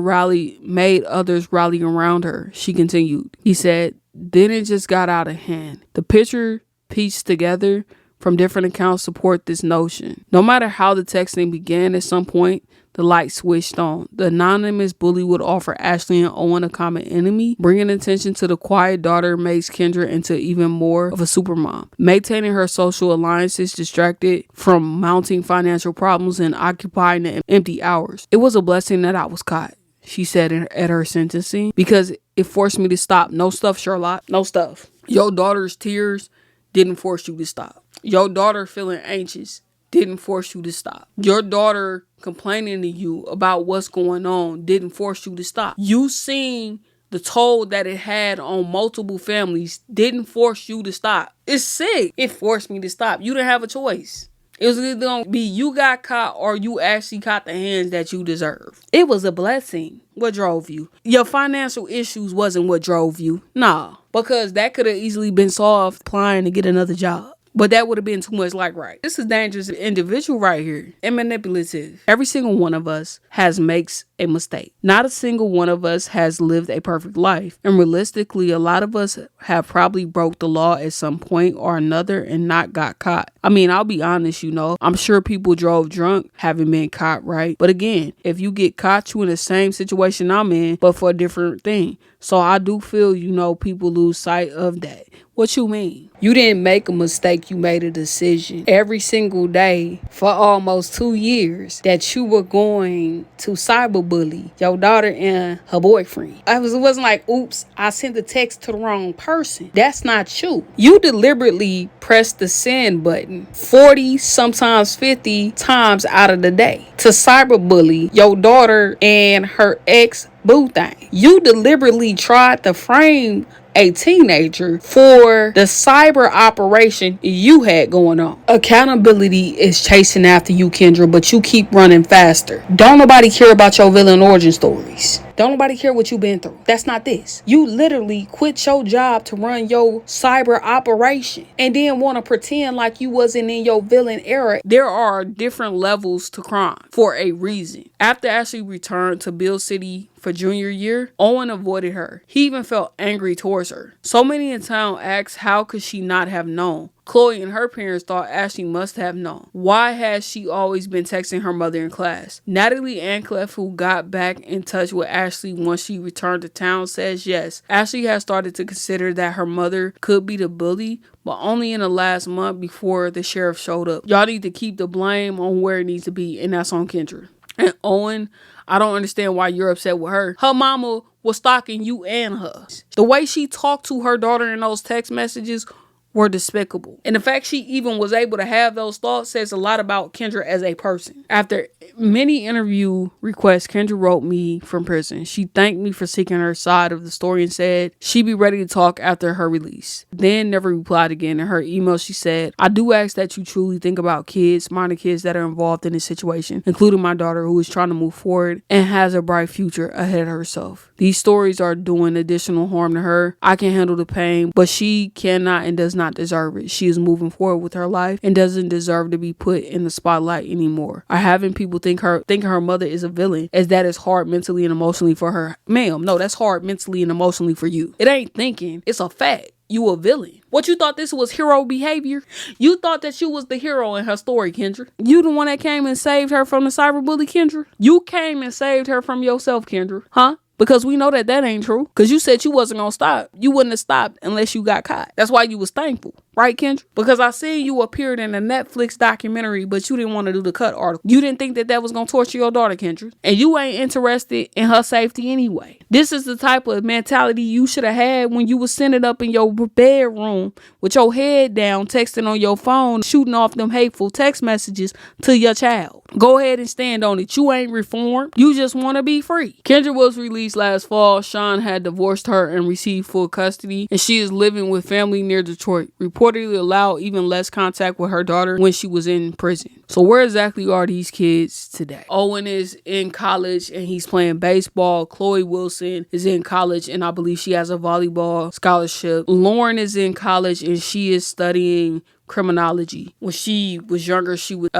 [SPEAKER 1] rally around her. She continued. He said, then it just got out of hand. The picture pieced together from different accounts support this notion. No matter how the texting began, at some point, the light switched on. The anonymous bully would offer Ashley and Owen a common enemy. Bringing attention to the quiet daughter makes Kendra into even more of a supermom. Maintaining her social alliances distracted from mounting financial problems and occupying the empty hours. It was a blessing that I was caught, she said at her sentencing, because it forced me to stop. No stuff, Sherlock. No stuff. Your daughter's tears didn't force you to stop. Your daughter feeling anxious didn't force you to stop. Your daughter complaining to you about what's going on didn't force you to stop. You seeing the toll that it had on multiple families didn't force you to stop. It's sick. It forced me to stop. You didn't have a choice. It was either going to be you got caught or you actually caught the hands that you deserve. It was a blessing. What drove you? Your financial issues wasn't what drove you. Nah, because that could have easily been solved applying to get another job. But that would have been too much like right. This is dangerous individual right here and manipulative. Every single one of us makes a mistake. Not a single one of us has lived a perfect life. And realistically, a lot of us have probably broke the law at some point or another and not got caught. I mean, I'll be honest, I'm sure people drove drunk having been caught, right? But again, if you get caught, you in the same situation I'm in, but for a different thing. So I do feel, people lose sight of that. What you mean? You didn't make a mistake. You made a decision every single day for almost 2 years that you were going to cyberbully your daughter and her boyfriend. It wasn't like, oops, I sent the text to the wrong person. That's not you. You deliberately pressed the send button 40, sometimes 50 times out of the day to cyberbully your daughter and her ex-boo thing. You deliberately tried to frame a teenager for the cyber operation you had going on. Accountability is chasing after you, Kendra, but you keep running faster. Don't nobody care about your villain origin stories. Don't nobody care what you've been through. That's not this. You literally quit your job to run your cyber operation and then want to pretend like you wasn't in your villain era. There are different levels to crime for a reason. After Ashley returned to Bill City for junior year, Owen avoided her. He even felt angry towards her. So many in town asked how could she not have known. Chloe and her parents thought Ashley must have known. Why has she always been texting her mother in class? Natalie Ancliffe, who got back in touch with Ashley once she returned to town, says yes. Ashley has started to consider that her mother could be the bully, but only in the last month before the sheriff showed up. Y'all need to keep the blame on where it needs to be, and that's on Kendra. And Owen, I don't understand why you're upset with her. Her mama was stalking you and her. The way she talked to her daughter in those text messages were despicable. And the fact she even was able to have those thoughts says a lot about Kendra as a person. After many interview requests, Kendra wrote me from prison. She thanked me for seeking her side of the story and said she'd be ready to talk after her release. Then never replied again. In her email, she said, I do ask that you truly think about kids, minor kids that are involved in this situation, including my daughter who is trying to move forward and has a bright future ahead of herself. These stories are doing additional harm to her. I can handle the pain, but she cannot and does not deserve it. She is moving forward with her life and doesn't deserve to be put in the spotlight anymore. Or having people think her mother is a villain, as that is hard mentally and emotionally for her. Ma'am, no, that's hard mentally and emotionally for you. It ain't thinking, it's a fact. You a villain. What, you thought this was hero behavior? You thought that you was the hero in her story, Kendra. You the one that came and saved her from the cyberbully, Kendra? You came and saved her from yourself, Kendra. Huh? Because we know that ain't true. Because you said you wasn't going to stop. You wouldn't have stopped unless you got caught. That's why you was thankful. Right, Kendra? Because I seen you appeared in a Netflix documentary, but you didn't want to do the cut article. You didn't think that was going to torture your daughter, Kendra. And you ain't interested in her safety anyway. This is the type of mentality you should have had when you was sitting up in your bedroom with your head down, texting on your phone, shooting off them hateful text messages to your child. Go ahead and stand on it. You ain't reformed. You just want to be free. Kendra was released last fall. Sean had divorced her and received full custody, and she is living with family near Detroit. Reportedly allowed even less contact with her daughter when she was in prison. So where exactly are these kids today? Owen is in college and he's playing baseball. Chloe Wilson is in college and I believe she has a volleyball scholarship. Lauren is in college and she is studying criminology. When she was younger, she would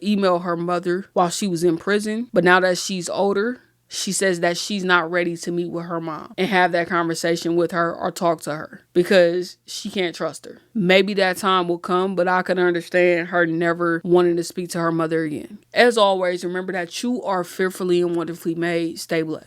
[SPEAKER 1] email her mother while she was in prison. But now that she's older, she says that she's not ready to meet with her mom and have that conversation with her or talk to her because she can't trust her. Maybe that time will come, but I can understand her never wanting to speak to her mother again. As always, remember that you are fearfully and wonderfully made. Stay blessed.